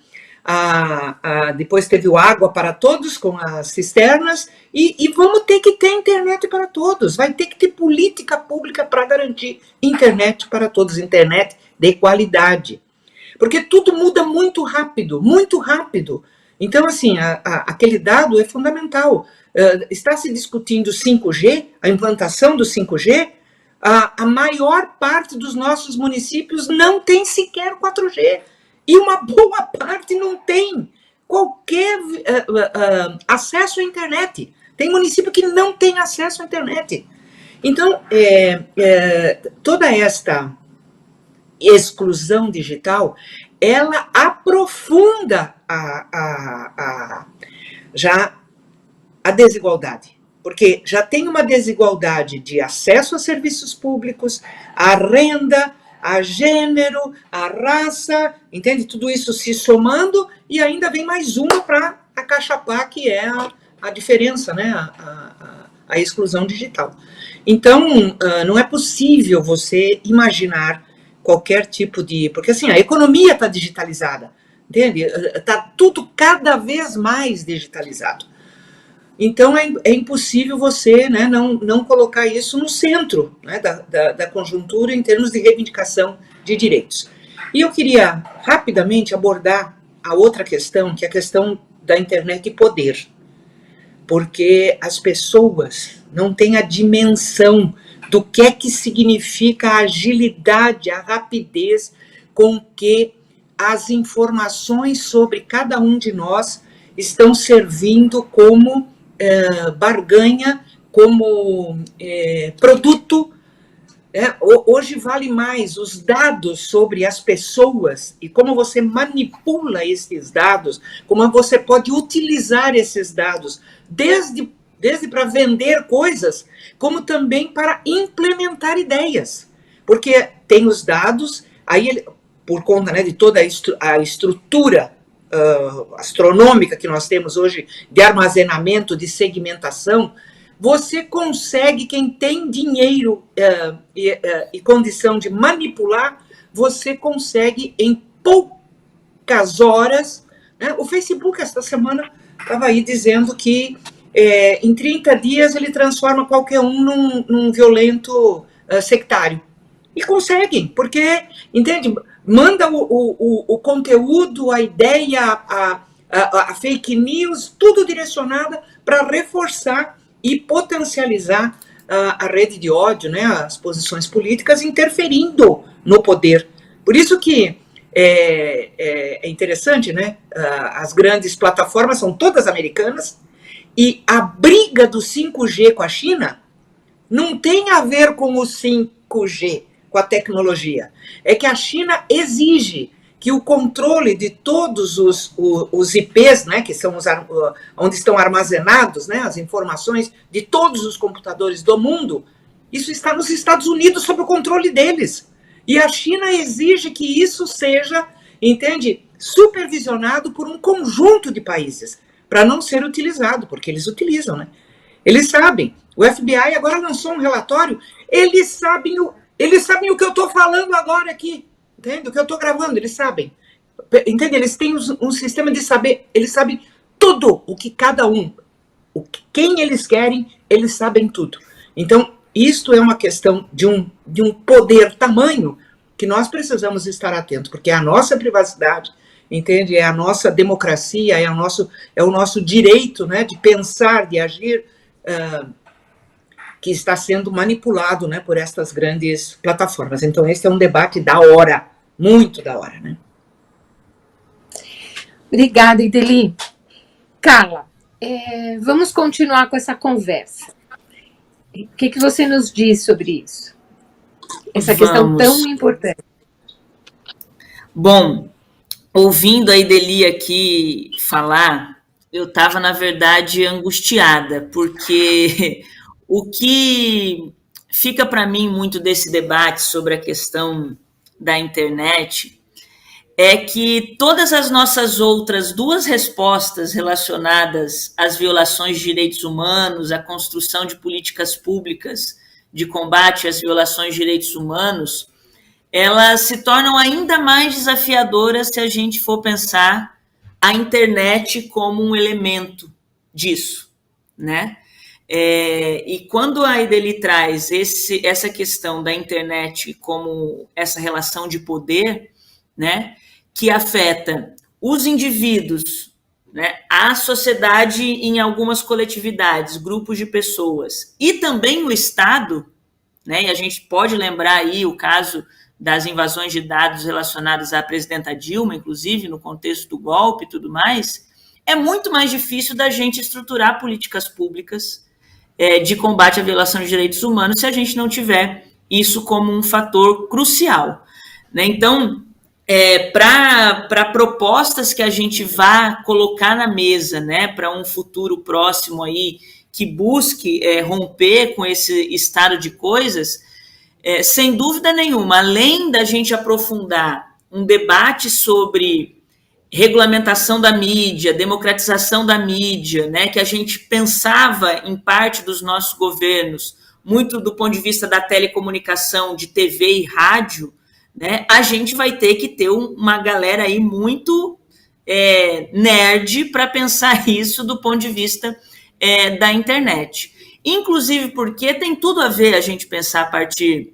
Depois teve o Água para Todos com as cisternas, e vamos ter que ter internet para todos, vai ter que ter política pública para garantir internet para todos, internet de qualidade, porque tudo muda muito rápido, muito rápido. Então, assim, aquele dado é fundamental. Está se discutindo 5G, a implantação do 5G, a maior parte dos nossos municípios não tem sequer 4G. E uma boa parte não tem qualquer acesso à internet. Tem município que não tem acesso à internet. Então, toda esta exclusão digital, ela aprofunda já a desigualdade. Porque já tem uma desigualdade de acesso a serviços públicos, a renda, a gênero, a raça, entende? Tudo isso se somando, e ainda vem mais uma para acachapar, que é a diferença, né? A exclusão digital. Então, não é possível você imaginar qualquer tipo de... Porque, assim, a economia está digitalizada, entende? Está tudo cada vez mais digitalizado. Então, é impossível você, né, não colocar isso no centro, né, da conjuntura em termos de reivindicação de direitos. E eu queria rapidamente abordar a outra questão, que é a questão da internet e poder. Porque as pessoas não têm a dimensão do que é que significa a agilidade, a rapidez com que as informações sobre cada um de nós estão servindo como barganha, como produto. Hoje vale mais os dados sobre as pessoas e como você manipula esses dados, como você pode utilizar esses dados, desde para vender coisas, como também para implementar ideias. Porque tem os dados, aí por conta, né, de toda a estrutura astronômica que nós temos hoje, de armazenamento, de segmentação, você consegue, quem tem dinheiro e condição de manipular, você consegue em poucas horas, né? O Facebook esta semana estava aí dizendo que em 30 dias ele transforma qualquer um num violento sectário. E conseguem, porque, entende, manda o conteúdo, a ideia, a fake news, tudo direcionada para reforçar e potencializar a rede de ódio, né, as posições políticas, interferindo no poder. Por isso que é interessante, né, as grandes plataformas são todas americanas, e a briga do 5G com a China não tem a ver com o 5G, com a tecnologia. É que a China exige que o controle de todos os IPs, né, que são onde estão armazenados, né, as informações de todos os computadores do mundo, isso está nos Estados Unidos sob o controle deles. E a China exige que isso seja, entende, supervisionado por um conjunto de países, para não ser utilizado, porque eles utilizam, né? Eles sabem. O FBI agora lançou um relatório, eles sabem o que eu estou falando agora aqui, entende? O que eu estou gravando, eles sabem. Entende? Eles têm um sistema de saber, eles sabem tudo o que cada um, quem eles querem, eles sabem tudo. Então, isto é uma questão de um poder tamanho que nós precisamos estar atentos, porque é a nossa privacidade, entende? É a nossa democracia, é o nosso direito, né, de pensar, de agir, que está sendo manipulado, né, por estas grandes plataformas. Então, esse é um debate da hora, muito da hora, né? Obrigada, Ideli. Carla, vamos continuar com essa conversa. O que você nos diz sobre isso? Essa questão tão importante. Bom, ouvindo a Ideli aqui falar, eu estava, na verdade, angustiada, porque o que fica para mim muito desse debate sobre a questão da internet é que todas as nossas outras duas respostas relacionadas às violações de direitos humanos, à construção de políticas públicas de combate às violações de direitos humanos, elas se tornam ainda mais desafiadoras se a gente for pensar a internet como um elemento disso, né? E quando a Ideli traz essa questão da internet como essa relação de poder, né, que afeta os indivíduos, né, a sociedade em algumas coletividades, grupos de pessoas, e também o Estado, né, e a gente pode lembrar aí o caso das invasões de dados relacionadas à presidenta Dilma, inclusive no contexto do golpe e tudo mais, é muito mais difícil da gente estruturar políticas públicas de combate à violação de direitos humanos se a gente não tiver isso como um fator crucial, né? Então, para propostas que a gente vá colocar na mesa, né, para um futuro próximo aí que busque romper com esse estado de coisas, sem dúvida nenhuma, além da gente aprofundar um debate sobre regulamentação da mídia, democratização da mídia, né, que a gente pensava em parte dos nossos governos, muito do ponto de vista da telecomunicação, de TV e rádio, né, a gente vai ter que ter uma galera aí muito nerd para pensar isso do ponto de vista da internet. Inclusive porque tem tudo a ver a gente pensar a partir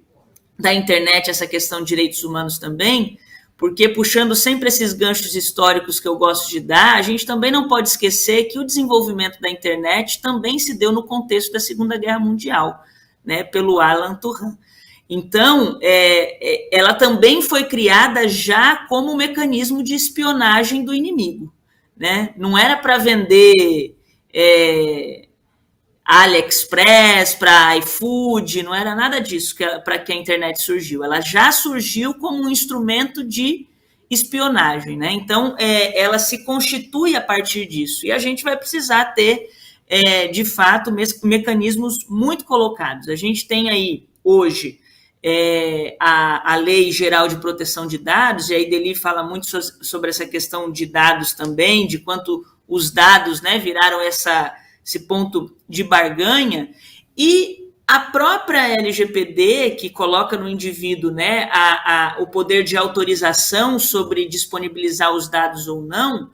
da internet essa questão de direitos humanos também, porque puxando sempre esses ganchos históricos que eu gosto de dar, a gente também não pode esquecer que o desenvolvimento da internet também se deu no contexto da Segunda Guerra Mundial, né, pelo Alan Turing. Então, ela também foi criada já como um mecanismo de espionagem do inimigo, né? Não era para vender AliExpress, para iFood, não era nada disso para que a internet surgiu. Ela já surgiu como um instrumento de espionagem, né? Então, ela se constitui a partir disso. E a gente vai precisar ter, de fato, mecanismos muito colocados. A gente tem aí, hoje, a Lei Geral de Proteção de Dados, e a Ideli fala muito sobre essa questão de dados também, de quanto os dados, né, viraram esse ponto de barganha, e a própria LGPD, que coloca no indivíduo, né, o poder de autorização sobre disponibilizar os dados ou não,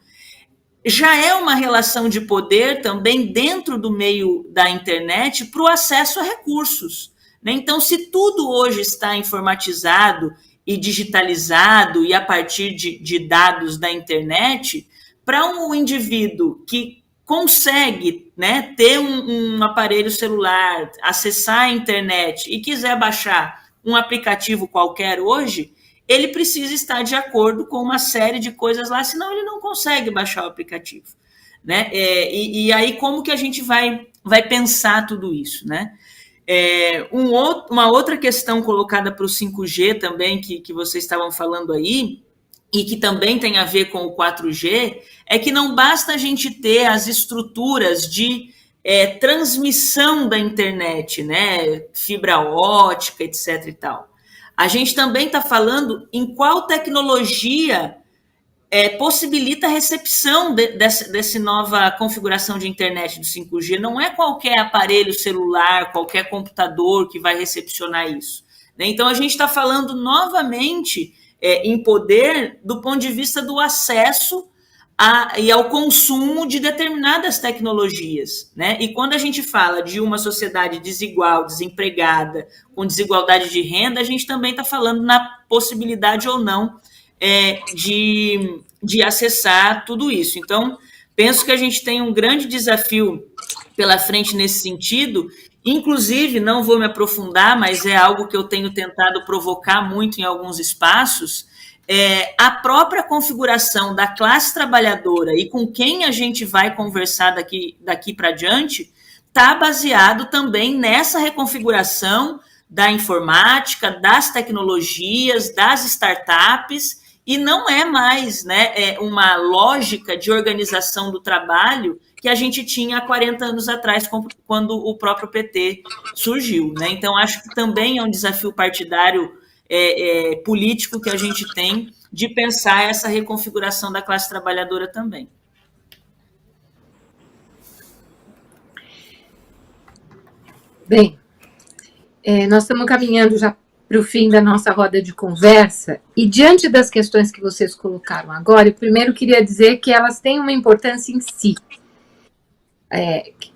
já é uma relação de poder também dentro do meio da internet para o acesso a recursos. Então, se tudo hoje está informatizado e digitalizado e a partir de dados da internet, para um indivíduo que consegue, né, ter um aparelho celular, acessar a internet e quiser baixar um aplicativo qualquer hoje, ele precisa estar de acordo com uma série de coisas lá, senão ele não consegue baixar o aplicativo, né? E aí como que a gente vai pensar tudo isso, né? Uma outra questão colocada para o 5G também, que vocês estavam falando aí, e que também tem a ver com o 4G, é que não basta a gente ter as estruturas de transmissão da internet, né, fibra ótica, etc. e tal. A gente também está falando em qual tecnologia possibilita a recepção dessa nova configuração de internet do 5G. Não é qualquer aparelho celular, qualquer computador que vai recepcionar isso, né? Então, a gente está falando novamente em poder do ponto de vista do acesso e ao consumo de determinadas tecnologias, né? E quando a gente fala de uma sociedade desigual, desempregada, com desigualdade de renda, a gente também está falando na possibilidade ou não de acessar tudo isso. Então, penso que a gente tem um grande desafio pela frente nesse sentido. Inclusive, não vou me aprofundar, mas é algo que eu tenho tentado provocar muito em alguns espaços, a própria configuração da classe trabalhadora e com quem a gente vai conversar daqui para diante está baseado também nessa reconfiguração da informática, das tecnologias, das startups, e não é mais, né, uma lógica de organização do trabalho que a gente tinha há 40 anos atrás, quando o próprio PT surgiu, né? Então, acho que também é um desafio partidário político que a gente tem de pensar essa reconfiguração da classe trabalhadora também. Bem, nós estamos caminhando já para o fim da nossa roda de conversa, e diante das questões que vocês colocaram agora, eu primeiro queria dizer que elas têm uma importância em si.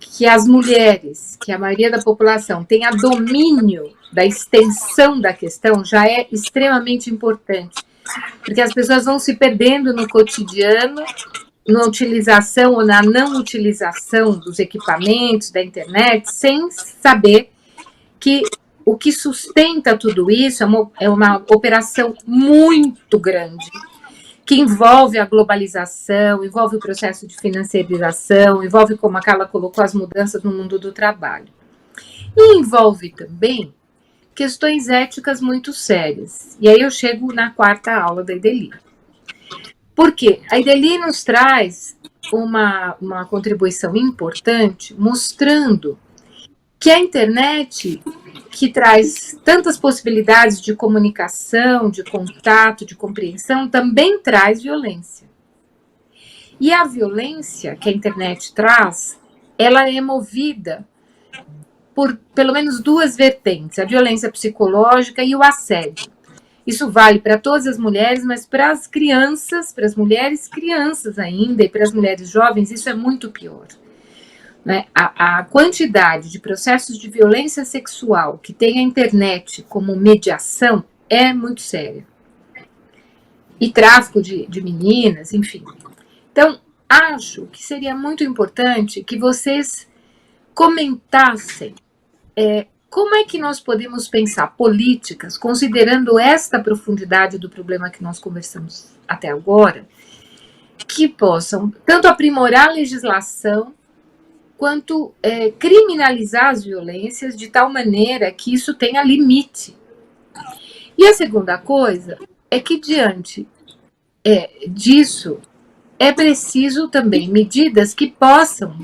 Que as mulheres, que a maioria da população tenha domínio da extensão da questão já é extremamente importante, porque as pessoas vão se perdendo no cotidiano, na utilização ou na não utilização dos equipamentos, da internet, sem saber que o que sustenta tudo isso é uma operação muito grande, que envolve a globalização, envolve o processo de financiarização, envolve, como a Carla colocou, as mudanças no mundo do trabalho. E envolve também questões éticas muito sérias. E aí eu chego na quarta aula da Ideli. Por quê? A Ideli nos traz uma contribuição importante, mostrando que a internet, que traz tantas possibilidades de comunicação, de contato, de compreensão, também traz violência. E a violência que a internet traz, ela é movida por pelo menos duas vertentes, a violência psicológica e o assédio. Isso vale para todas as mulheres, mas para as crianças, para as mulheres crianças ainda, e para as mulheres jovens, isso é muito pior. Né? A quantidade de processos de violência sexual que tem a internet como mediação é muito séria. E tráfico de meninas, enfim. Então, acho que seria muito importante que vocês comentassem como é que nós podemos pensar políticas, considerando esta profundidade do problema que nós conversamos até agora, que possam tanto aprimorar a legislação, quanto criminalizar as violências de tal maneira que isso tenha limite. E a segunda coisa é que, diante disso, é preciso também medidas que possam,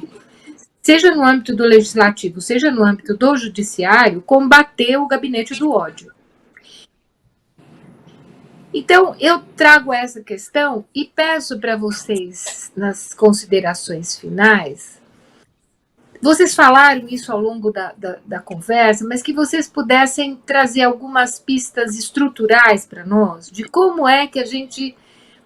seja no âmbito do legislativo, seja no âmbito do judiciário, combater o gabinete do ódio. Então, eu trago essa questão e peço para vocês, nas considerações finais, vocês falaram isso ao longo da conversa, mas que vocês pudessem trazer algumas pistas estruturais para nós, de como é que a gente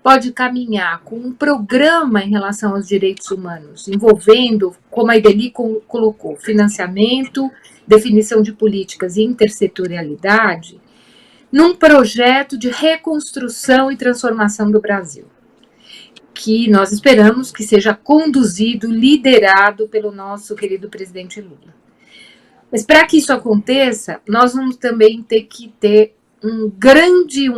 pode caminhar com um programa em relação aos direitos humanos, envolvendo, como a Ideli colocou, financiamento, definição de políticas e intersetorialidade, num projeto de reconstrução e transformação do Brasil, que nós esperamos que seja conduzido, liderado pelo nosso querido presidente Lula. Mas para que isso aconteça, nós vamos também ter que ter um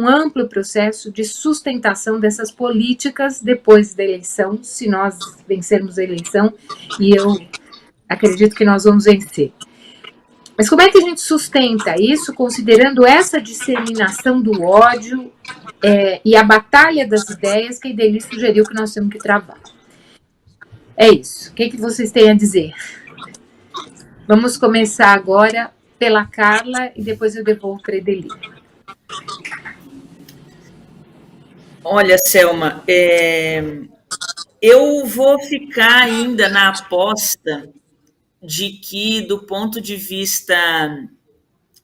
amplo processo de sustentação dessas políticas depois da eleição, se nós vencermos a eleição, e eu acredito que nós vamos vencer. Mas como é que a gente sustenta isso, considerando essa disseminação do ódio e a batalha das ideias que a Ideli sugeriu que nós temos que travar? É isso. O que vocês têm a dizer? Vamos começar agora pela Carla e depois eu devolvo para a Ideli. Olha, Selma, eu vou ficar ainda na aposta de que, do ponto de vista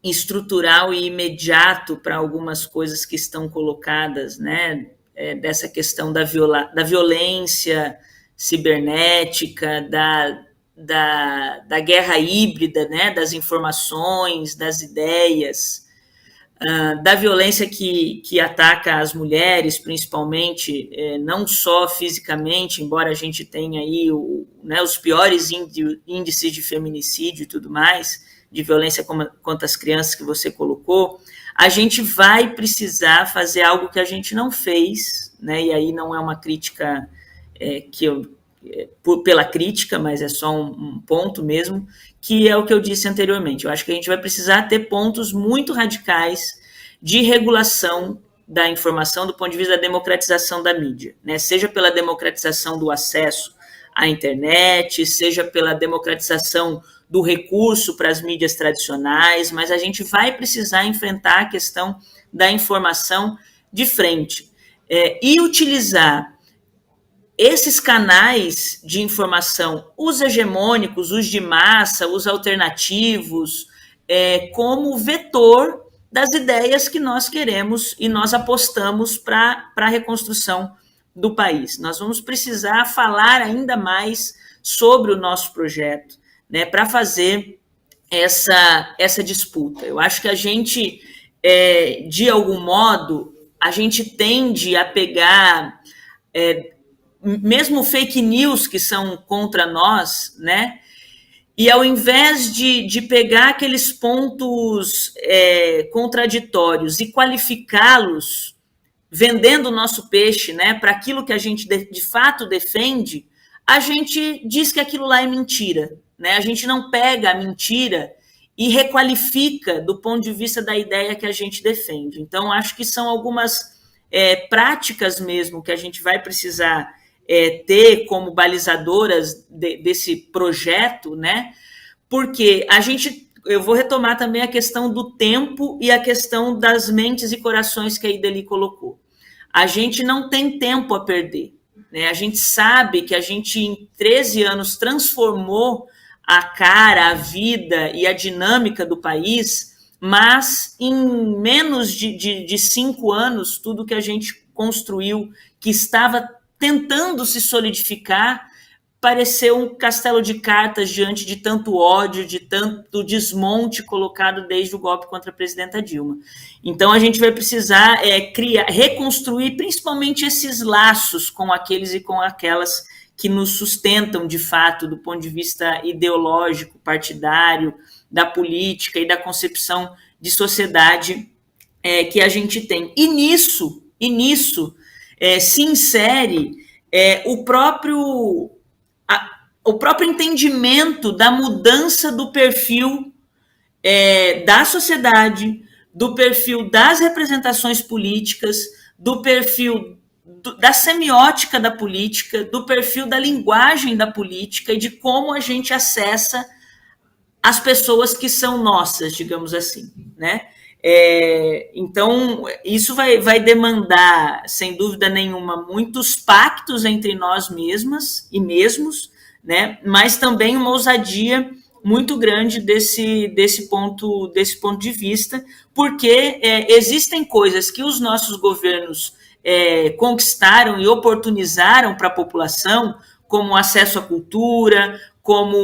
estrutural e imediato para algumas coisas que estão colocadas, né, dessa questão da violência cibernética, da guerra híbrida, né, das informações, das ideias, da violência que ataca as mulheres, principalmente, não só fisicamente, embora a gente tenha aí os piores índices de feminicídio e tudo mais, de violência contra as crianças que você colocou, a gente vai precisar fazer algo que a gente não fez, né? E aí não é uma crítica pela crítica, mas é só um ponto mesmo, que é o que eu disse anteriormente. Eu acho que a gente vai precisar ter pontos muito radicais de regulação da informação do ponto de vista da democratização da mídia, né? Seja pela democratização do acesso à internet, seja pela democratização do recurso para as mídias tradicionais, mas a gente vai precisar enfrentar a questão da informação de frente e utilizar esses canais de informação, os hegemônicos, os de massa, os alternativos, como vetor das ideias que nós queremos e nós apostamos para a reconstrução do país. Nós vamos precisar falar ainda mais sobre o nosso projeto, né, para fazer essa disputa. Eu acho que a gente, de algum modo, a gente tende a pegar mesmo fake news que são contra nós, né? E ao invés de pegar aqueles pontos contraditórios e qualificá-los, vendendo o nosso peixe, né, para aquilo que a gente de fato defende, a gente diz que aquilo lá é mentira, né? A gente não pega a mentira e requalifica do ponto de vista da ideia que a gente defende. Então, acho que são algumas práticas mesmo que a gente vai precisar ter como balizadoras desse projeto, né? Porque eu vou retomar também a questão do tempo e a questão das mentes e corações que a Ideli colocou. A gente não tem tempo a perder, né? A gente sabe que a gente, em 13 anos, transformou a cara, a vida e a dinâmica do país, mas em menos de 5 anos, tudo que a gente construiu, que estava tentando se solidificar, pareceu um castelo de cartas diante de tanto ódio, de tanto desmonte colocado desde o golpe contra a presidenta Dilma. Então, a gente vai precisar reconstruir principalmente esses laços com aqueles e com aquelas que nos sustentam, de fato, do ponto de vista ideológico, partidário, da política e da concepção de sociedade que a gente tem. E nisso se insere o próprio entendimento da mudança do perfil da sociedade, do perfil das representações políticas, do perfil da semiótica da política, do perfil da linguagem da política e de como a gente acessa as pessoas que são nossas, digamos assim, né? Então, isso vai demandar, sem dúvida nenhuma, muitos pactos entre nós mesmas e mesmos, né? Mas também uma ousadia muito grande desse ponto de vista, porque existem coisas que os nossos governos conquistaram e oportunizaram para a população, como acesso à cultura, como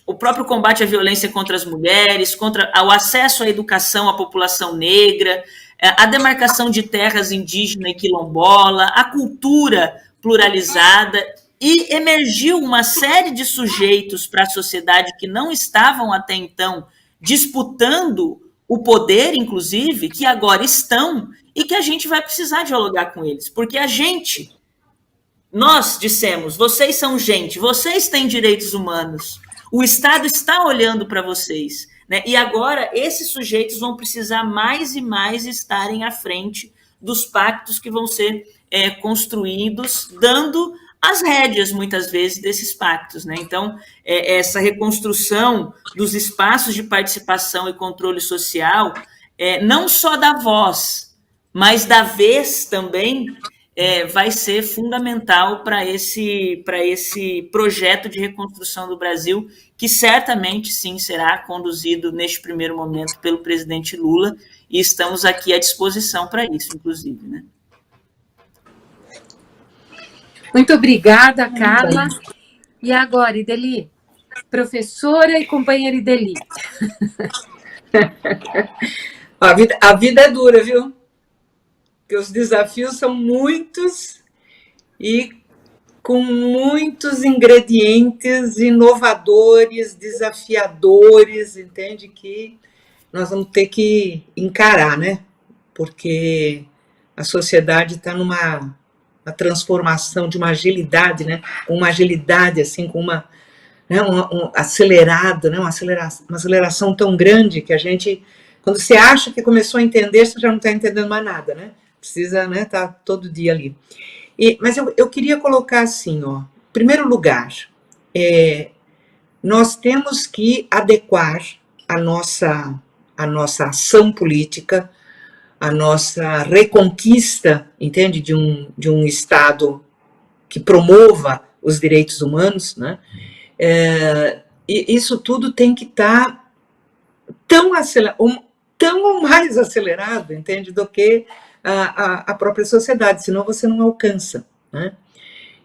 o próprio combate à violência contra as mulheres, contra o acesso à educação à população negra, a demarcação de terras indígena e quilombola, a cultura pluralizada, e emergiu uma série de sujeitos para a sociedade que não estavam até então disputando o poder, inclusive, que agora estão, e que a gente vai precisar dialogar com eles, porque nós dissemos, vocês são gente, vocês têm direitos humanos, o Estado está olhando para vocês, né? E agora esses sujeitos vão precisar mais e mais estarem à frente dos pactos que vão ser construídos, dando as rédeas, muitas vezes, desses pactos, né? Então, essa reconstrução dos espaços de participação e controle social, não só da voz, mas da vez também, vai ser fundamental para esse projeto de reconstrução do Brasil, que certamente, sim, será conduzido neste primeiro momento pelo presidente Lula, e estamos aqui à disposição para isso, inclusive, né? Muito obrigada, Carla. E agora, Ideli, professora e companheira Ideli. A vida é dura, viu? Porque os desafios são muitos e com muitos ingredientes inovadores, desafiadores, entende? Que nós vamos ter que encarar, né? Porque a sociedade está numa transformação de uma agilidade, né? Uma agilidade, assim, com uma acelerado, né? Uma aceleração tão grande que a gente, quando você acha que começou a entender, você já não está entendendo mais nada, né? Precisa, né? Tá todo dia ali. Mas eu queria colocar assim, ó, em primeiro lugar, nós temos que adequar a nossa ação política, a nossa reconquista, entende, de um Estado que promova os direitos humanos, né? E isso tudo tem que estar tão ou mais acelerado, entende, do que a própria sociedade, senão você não alcança, né?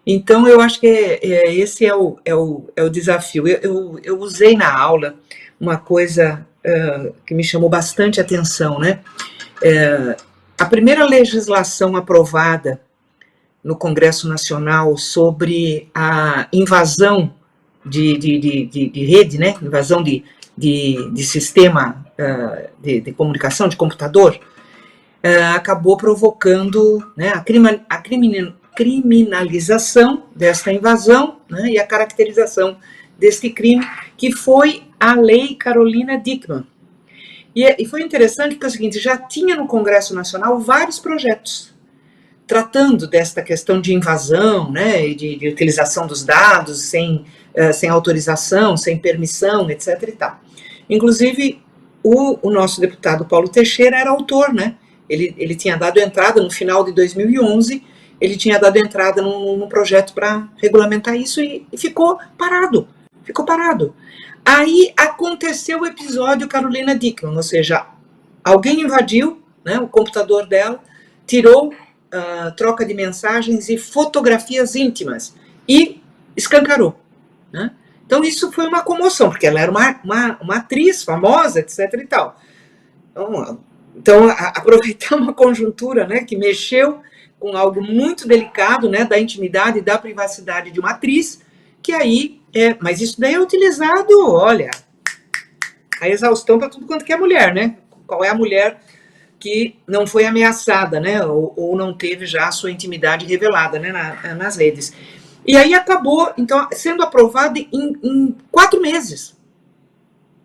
Então, eu acho que esse é o desafio. Eu usei na aula uma coisa que me chamou bastante atenção, né? A primeira legislação aprovada no Congresso Nacional sobre a invasão de rede, né? Invasão de sistema de comunicação, de computador, acabou provocando, né, a criminalização desta invasão, né, e a caracterização deste crime, que foi a Lei Carolina Dickmann. E foi interessante porque é o seguinte, já tinha no Congresso Nacional vários projetos tratando desta questão de invasão, né, e de utilização dos dados sem autorização, sem permissão, etc. e tal. Inclusive, o nosso deputado Paulo Teixeira era autor, né? Ele tinha dado entrada no final de 2011, ele tinha dado entrada num projeto para regulamentar isso e ficou parado. Aí aconteceu o episódio Carolina Dickmann, ou seja, alguém invadiu, né, o computador dela, tirou troca de mensagens e fotografias íntimas e escancarou, né? Então isso foi uma comoção, porque ela era uma atriz famosa, etc. e tal. Então aproveitar uma conjuntura, né, que mexeu com algo muito delicado, né, da intimidade e da privacidade de uma atriz, que aí, mas isso daí é utilizado, olha, a exaustão para tudo quanto que é mulher, né? Qual é a mulher que não foi ameaçada, né, ou não teve já a sua intimidade revelada, né, nas redes. E aí acabou, então, sendo aprovado em 4 meses,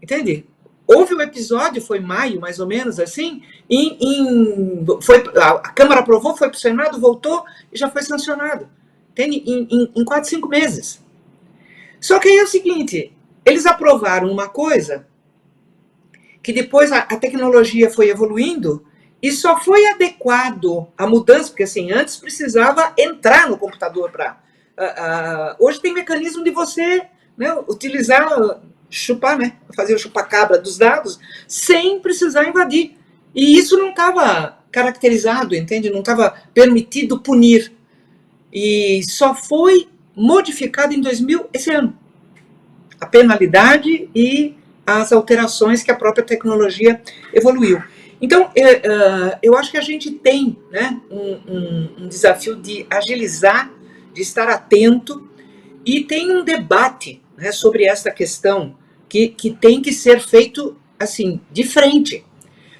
entende? Houve um episódio, foi maio, mais ou menos, assim, a Câmara aprovou, foi para o Senado, voltou e já foi sancionado, entende? Em 4, 5 meses. Só que aí é o seguinte, eles aprovaram uma coisa que depois a tecnologia foi evoluindo e só foi adequado à mudança, porque assim, antes precisava entrar no computador para... hoje tem mecanismo de você, né, utilizar, chupar, né, fazer o chupacabra dos dados sem precisar invadir. E isso não estava caracterizado, entende? Não estava permitido punir. E só foi modificado esse ano. A penalidade e as alterações que a própria tecnologia evoluiu. Então, eu acho que a gente tem, né, um desafio de agilizar, de estar atento, e tem um debate, né, sobre essa questão que tem que ser feito assim, de frente.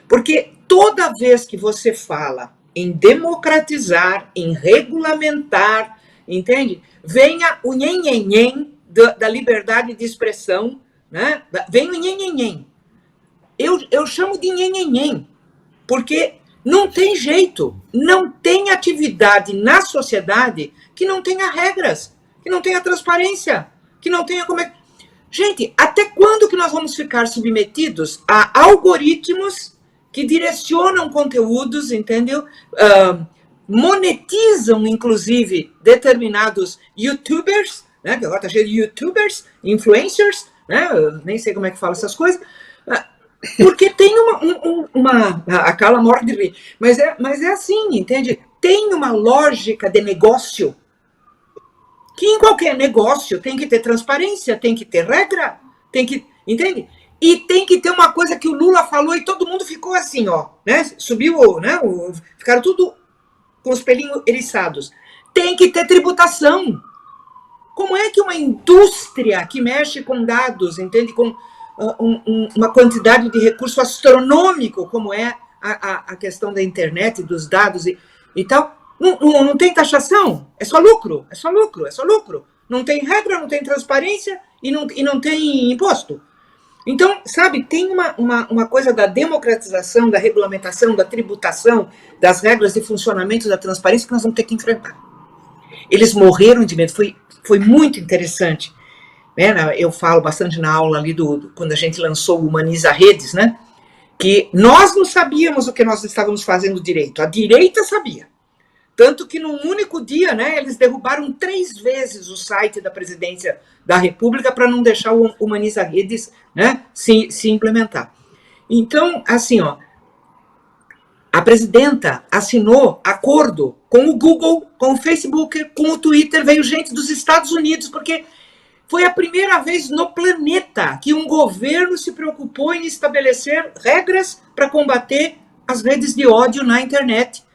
Porque toda vez que você fala em democratizar, em regulamentar, entende? Venha o nhen-nhen-nhen da liberdade de expressão, né? Vem o nhen-nhen-nhen. Eu chamo de nhen-nhen-nhen, porque não tem jeito, não tem atividade na sociedade que não tenha regras, que não tenha transparência, que não tenha como... Gente, até quando que nós vamos ficar submetidos a algoritmos que direcionam conteúdos, entendeu? Monetizam, inclusive, determinados youtubers, né? Que agora está cheio de youtubers, influencers, né? Eu nem sei como é que fala essas coisas, porque tem a Carla morre de rir, mas é assim, entende? Tem uma lógica de negócio, que em qualquer negócio tem que ter transparência, tem que ter regra, tem que, entende? E tem que ter uma coisa que o Lula falou e todo mundo ficou assim, ó, né? Subiu, né? Ficaram tudo com os pelinhos eriçados. Tem que ter tributação. Como é que uma indústria que mexe com dados, entende, com uma quantidade de recurso astronômico, como é a questão da internet, dos dados e tal, não tem taxação? É só lucro, é só lucro, é só lucro. Não tem regra, não tem transparência e não tem imposto. Então, sabe, tem uma coisa da democratização, da regulamentação, da tributação, das regras de funcionamento, da transparência que nós vamos ter que enfrentar. Eles morreram de medo, foi muito interessante. Né? Eu falo bastante na aula ali, quando a gente lançou o Humaniza Redes, né? Que nós não sabíamos o que nós estávamos fazendo direito, a direita sabia. Tanto que num único dia, né, eles derrubaram 3 vezes o site da Presidência da República para não deixar o Humaniza Redes, né, se implementar. Então, assim, ó, a presidenta assinou acordo com o Google, com o Facebook, com o Twitter, veio gente dos Estados Unidos, porque foi a primeira vez no planeta que um governo se preocupou em estabelecer regras para combater as redes de ódio na internet.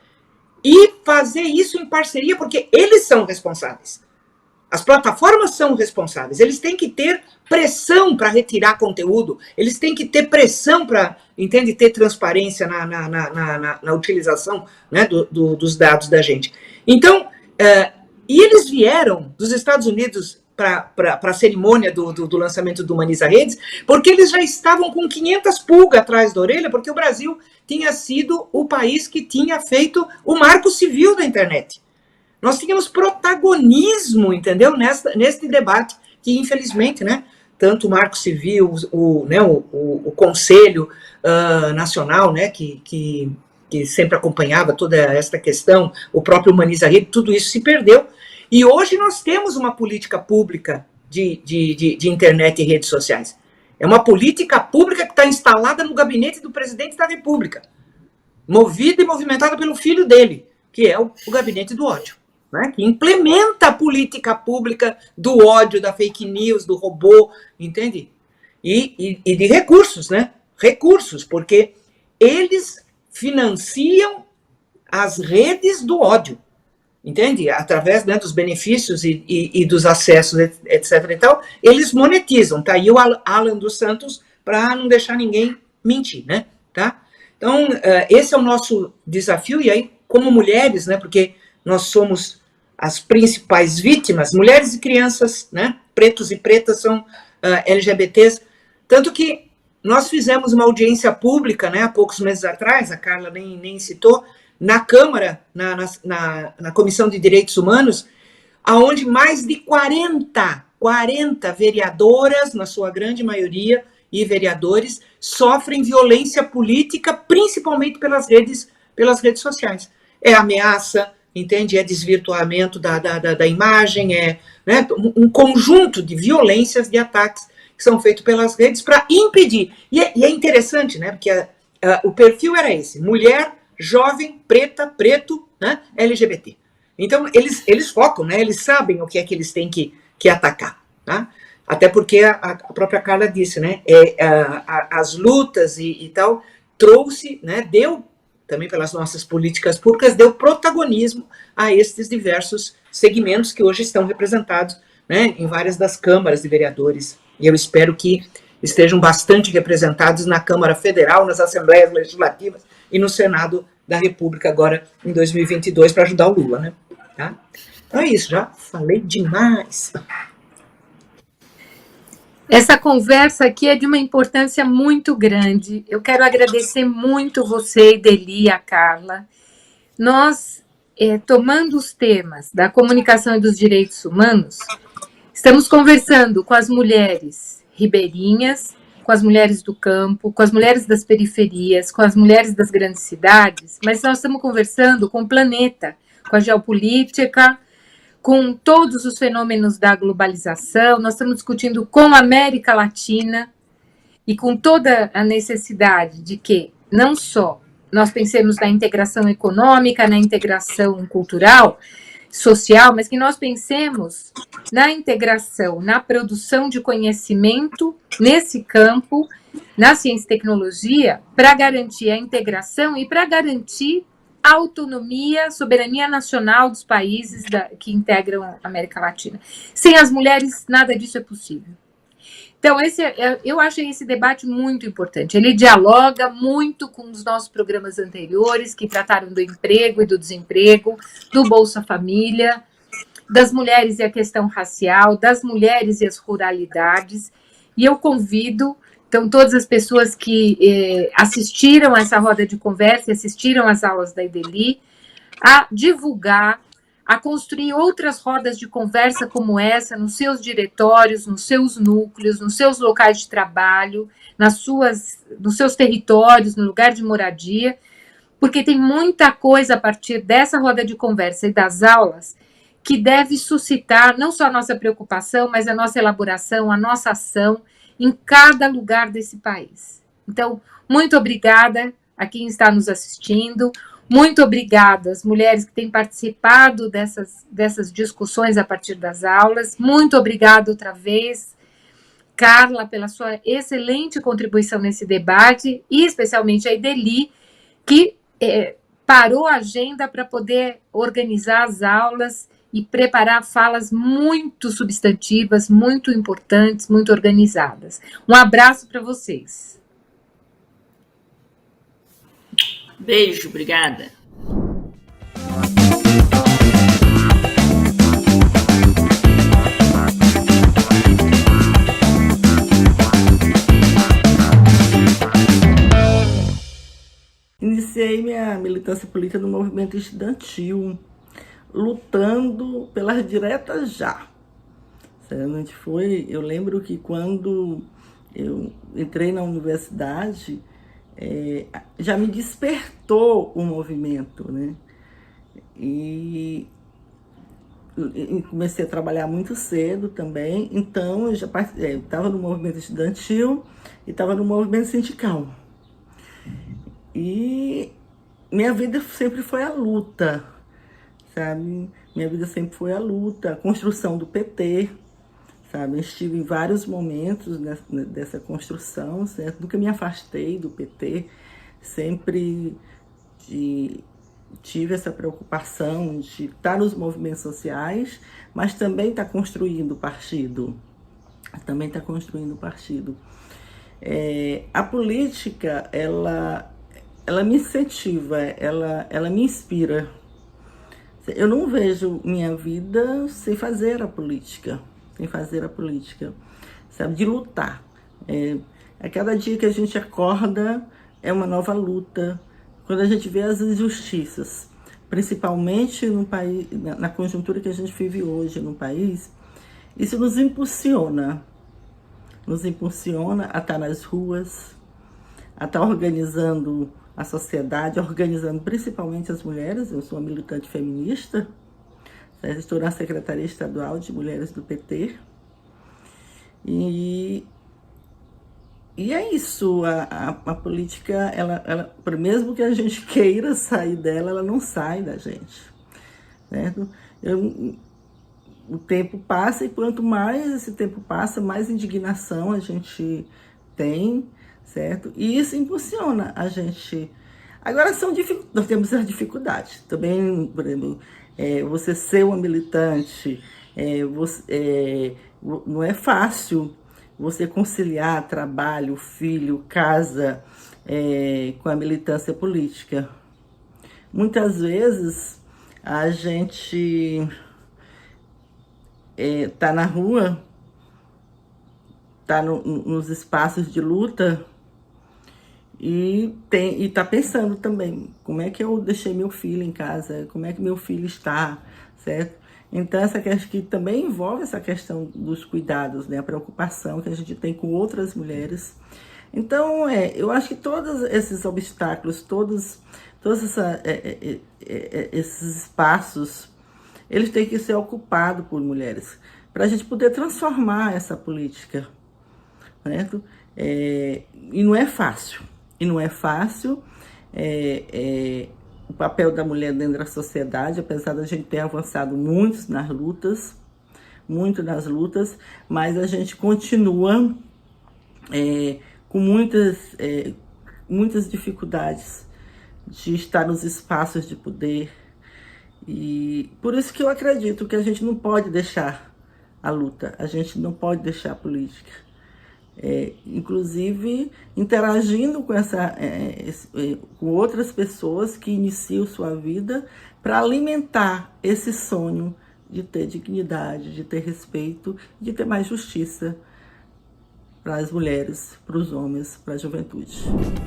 E fazer isso em parceria, porque eles são responsáveis. As plataformas são responsáveis. Eles têm que ter pressão para retirar conteúdo. Eles têm que ter pressão para, entende, ter transparência na utilização, né, dos dados da gente. Então, e eles vieram dos Estados Unidos para a cerimônia do lançamento do Humaniza Redes, porque eles já estavam com 500 pulgas atrás da orelha, porque o Brasil tinha sido o país que tinha feito o marco civil da internet. Nós tínhamos protagonismo, entendeu, nesse debate, que infelizmente, né, tanto o marco civil, o Conselho Nacional, né, que sempre acompanhava toda essa questão, o próprio Humaniza Redes, tudo isso se perdeu. E hoje nós temos uma política pública de internet e redes sociais. É uma política pública que está instalada no gabinete do presidente da República, movida e movimentada pelo filho dele, que é o gabinete do ódio, né? Que implementa a política pública do ódio, da fake news, do robô, entende? E de recursos, né? Recursos, porque eles financiam as redes do ódio. Entende? Através, né, dos benefícios e dos acessos, etc. e tal, eles monetizam. Tá aí o Alan dos Santos para não deixar ninguém mentir, né? Tá? Então, esse é o nosso desafio. E aí, como mulheres, né, porque nós somos as principais vítimas, mulheres e crianças, né, pretos e pretas são LGBTs. Tanto que nós fizemos uma audiência pública, né, há poucos meses atrás, a Carla nem citou, na Câmara, na Comissão de Direitos Humanos, onde mais de 40 vereadoras, na sua grande maioria, e vereadores, sofrem violência política, principalmente pelas redes sociais. É ameaça, entende? É desvirtuamento da imagem, né, um conjunto de violências, de ataques que são feitos pelas redes para impedir. E é interessante, né, porque o perfil era esse, mulher, jovem, preta, preto, né, LGBT. Então, eles focam, né, eles sabem o que é que eles têm que atacar. Tá? Até porque a própria Carla disse, né, as lutas e tal, trouxe, né, deu, também pelas nossas políticas públicas, deu protagonismo a estes diversos segmentos que hoje estão representados, né, em várias das câmaras de vereadores. E eu espero que estejam bastante representados na Câmara Federal, nas Assembleias Legislativas e no Senado da República agora em 2022 para ajudar o Lula, né? Tá? Então é isso, já falei demais. Essa conversa aqui é de uma importância muito grande. Eu quero agradecer muito você, Ideli, a Carla. Nós, tomando os temas da comunicação e dos direitos humanos, estamos conversando com as mulheres ribeirinhas, com as mulheres do campo, com as mulheres das periferias, com as mulheres das grandes cidades, mas nós estamos conversando com o planeta, com a geopolítica, com todos os fenômenos da globalização, nós estamos discutindo com a América Latina e com toda a necessidade de que não só nós pensemos na integração econômica, na integração cultural, social, mas que nós pensemos na integração, na produção de conhecimento nesse campo, na ciência e tecnologia, para garantir a integração e para garantir a autonomia, soberania nacional dos países que integram a América Latina. Sem as mulheres, nada disso é possível. Então, eu achei esse debate muito importante. Ele dialoga muito com os nossos programas anteriores, que trataram do emprego e do desemprego, do Bolsa Família, das mulheres e a questão racial, das mulheres e as ruralidades. E eu convido, então, todas as pessoas que assistiram a essa roda de conversa, assistiram às aulas da Ideli, a divulgar, a construir outras rodas de conversa como essa nos seus diretórios, nos seus núcleos, nos seus locais de trabalho, nos seus territórios, no lugar de moradia, porque tem muita coisa a partir dessa roda de conversa e das aulas que deve suscitar não só a nossa preocupação, mas a nossa elaboração, a nossa ação em cada lugar desse país. Então, muito obrigada a quem está nos assistindo. Muito obrigada às mulheres que têm participado dessas discussões a partir das aulas. Muito obrigada outra vez, Carla, pela sua excelente contribuição nesse debate, e especialmente a Ideli, que parou a agenda para poder organizar as aulas e preparar falas muito substantivas, muito importantes, muito organizadas. Um abraço para vocês. Beijo, obrigada. Iniciei minha militância política no movimento estudantil, lutando pelas diretas já. Eu lembro que quando eu entrei na universidade, já me despertou o movimento, né? E comecei a trabalhar muito cedo também, então eu já estava no movimento estudantil e estava no movimento sindical. E minha vida sempre foi a luta, sabe? Minha vida sempre foi a luta, a construção do PT, sabe? Eu estive em vários momentos dessa construção, certo? Nunca me afastei do PT, sempre tive essa preocupação de estar nos movimentos sociais, mas também estar construindo o partido. A política, ela me incentiva, ela me inspira. Eu não vejo minha vida sem fazer a política, sabe, de lutar. A cada dia que a gente acorda é uma nova luta. Quando a gente vê as injustiças, principalmente no país, na conjuntura que a gente vive hoje no país, isso nos impulsiona a estar nas ruas, a estar organizando a sociedade, organizando principalmente as mulheres. Eu sou uma militante feminista, estou na Secretaria Estadual de Mulheres do PT. E é isso, a política, ela, mesmo que a gente queira sair dela, ela não sai da gente, certo? O tempo passa, e quanto mais esse tempo passa, mais indignação a gente tem, certo? E isso impulsiona a gente. Agora, nós temos as dificuldades. Também, por exemplo, você ser uma militante, não é fácil você conciliar trabalho, filho, casa, com a militância política. Muitas vezes a gente está na rua, está nos espaços de luta e está pensando também como é que eu deixei meu filho em casa, como é que meu filho está, certo? Então, essa questão que também envolve essa questão dos cuidados, né? A preocupação que a gente tem com outras mulheres. Então, eu acho que todos esses obstáculos, todos esses espaços, eles têm que ser ocupados por mulheres, para a gente poder transformar essa política, certo? E não é fácil. o papel da mulher dentro da sociedade, apesar da gente ter avançado muito nas lutas, mas a gente continua com muitas dificuldades de estar nos espaços de poder. E por isso que eu acredito que a gente não pode deixar a luta, a gente não pode deixar a política. Inclusive interagindo com outras pessoas que iniciam sua vida para alimentar esse sonho de ter dignidade, de ter respeito, de ter mais justiça para as mulheres, para os homens, para a juventude.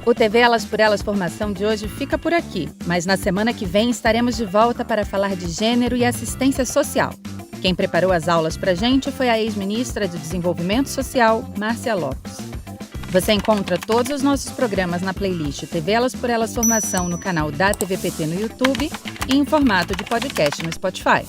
O TV Elas por Elas Formação de hoje fica por aqui, mas na semana que vem estaremos de volta para falar de gênero e assistência social. Quem preparou as aulas para a gente foi a ex-ministra de Desenvolvimento Social, Márcia Lopes. Você encontra todos os nossos programas na playlist TV Elas por Elas Formação no canal da TVPT no YouTube e em formato de podcast no Spotify.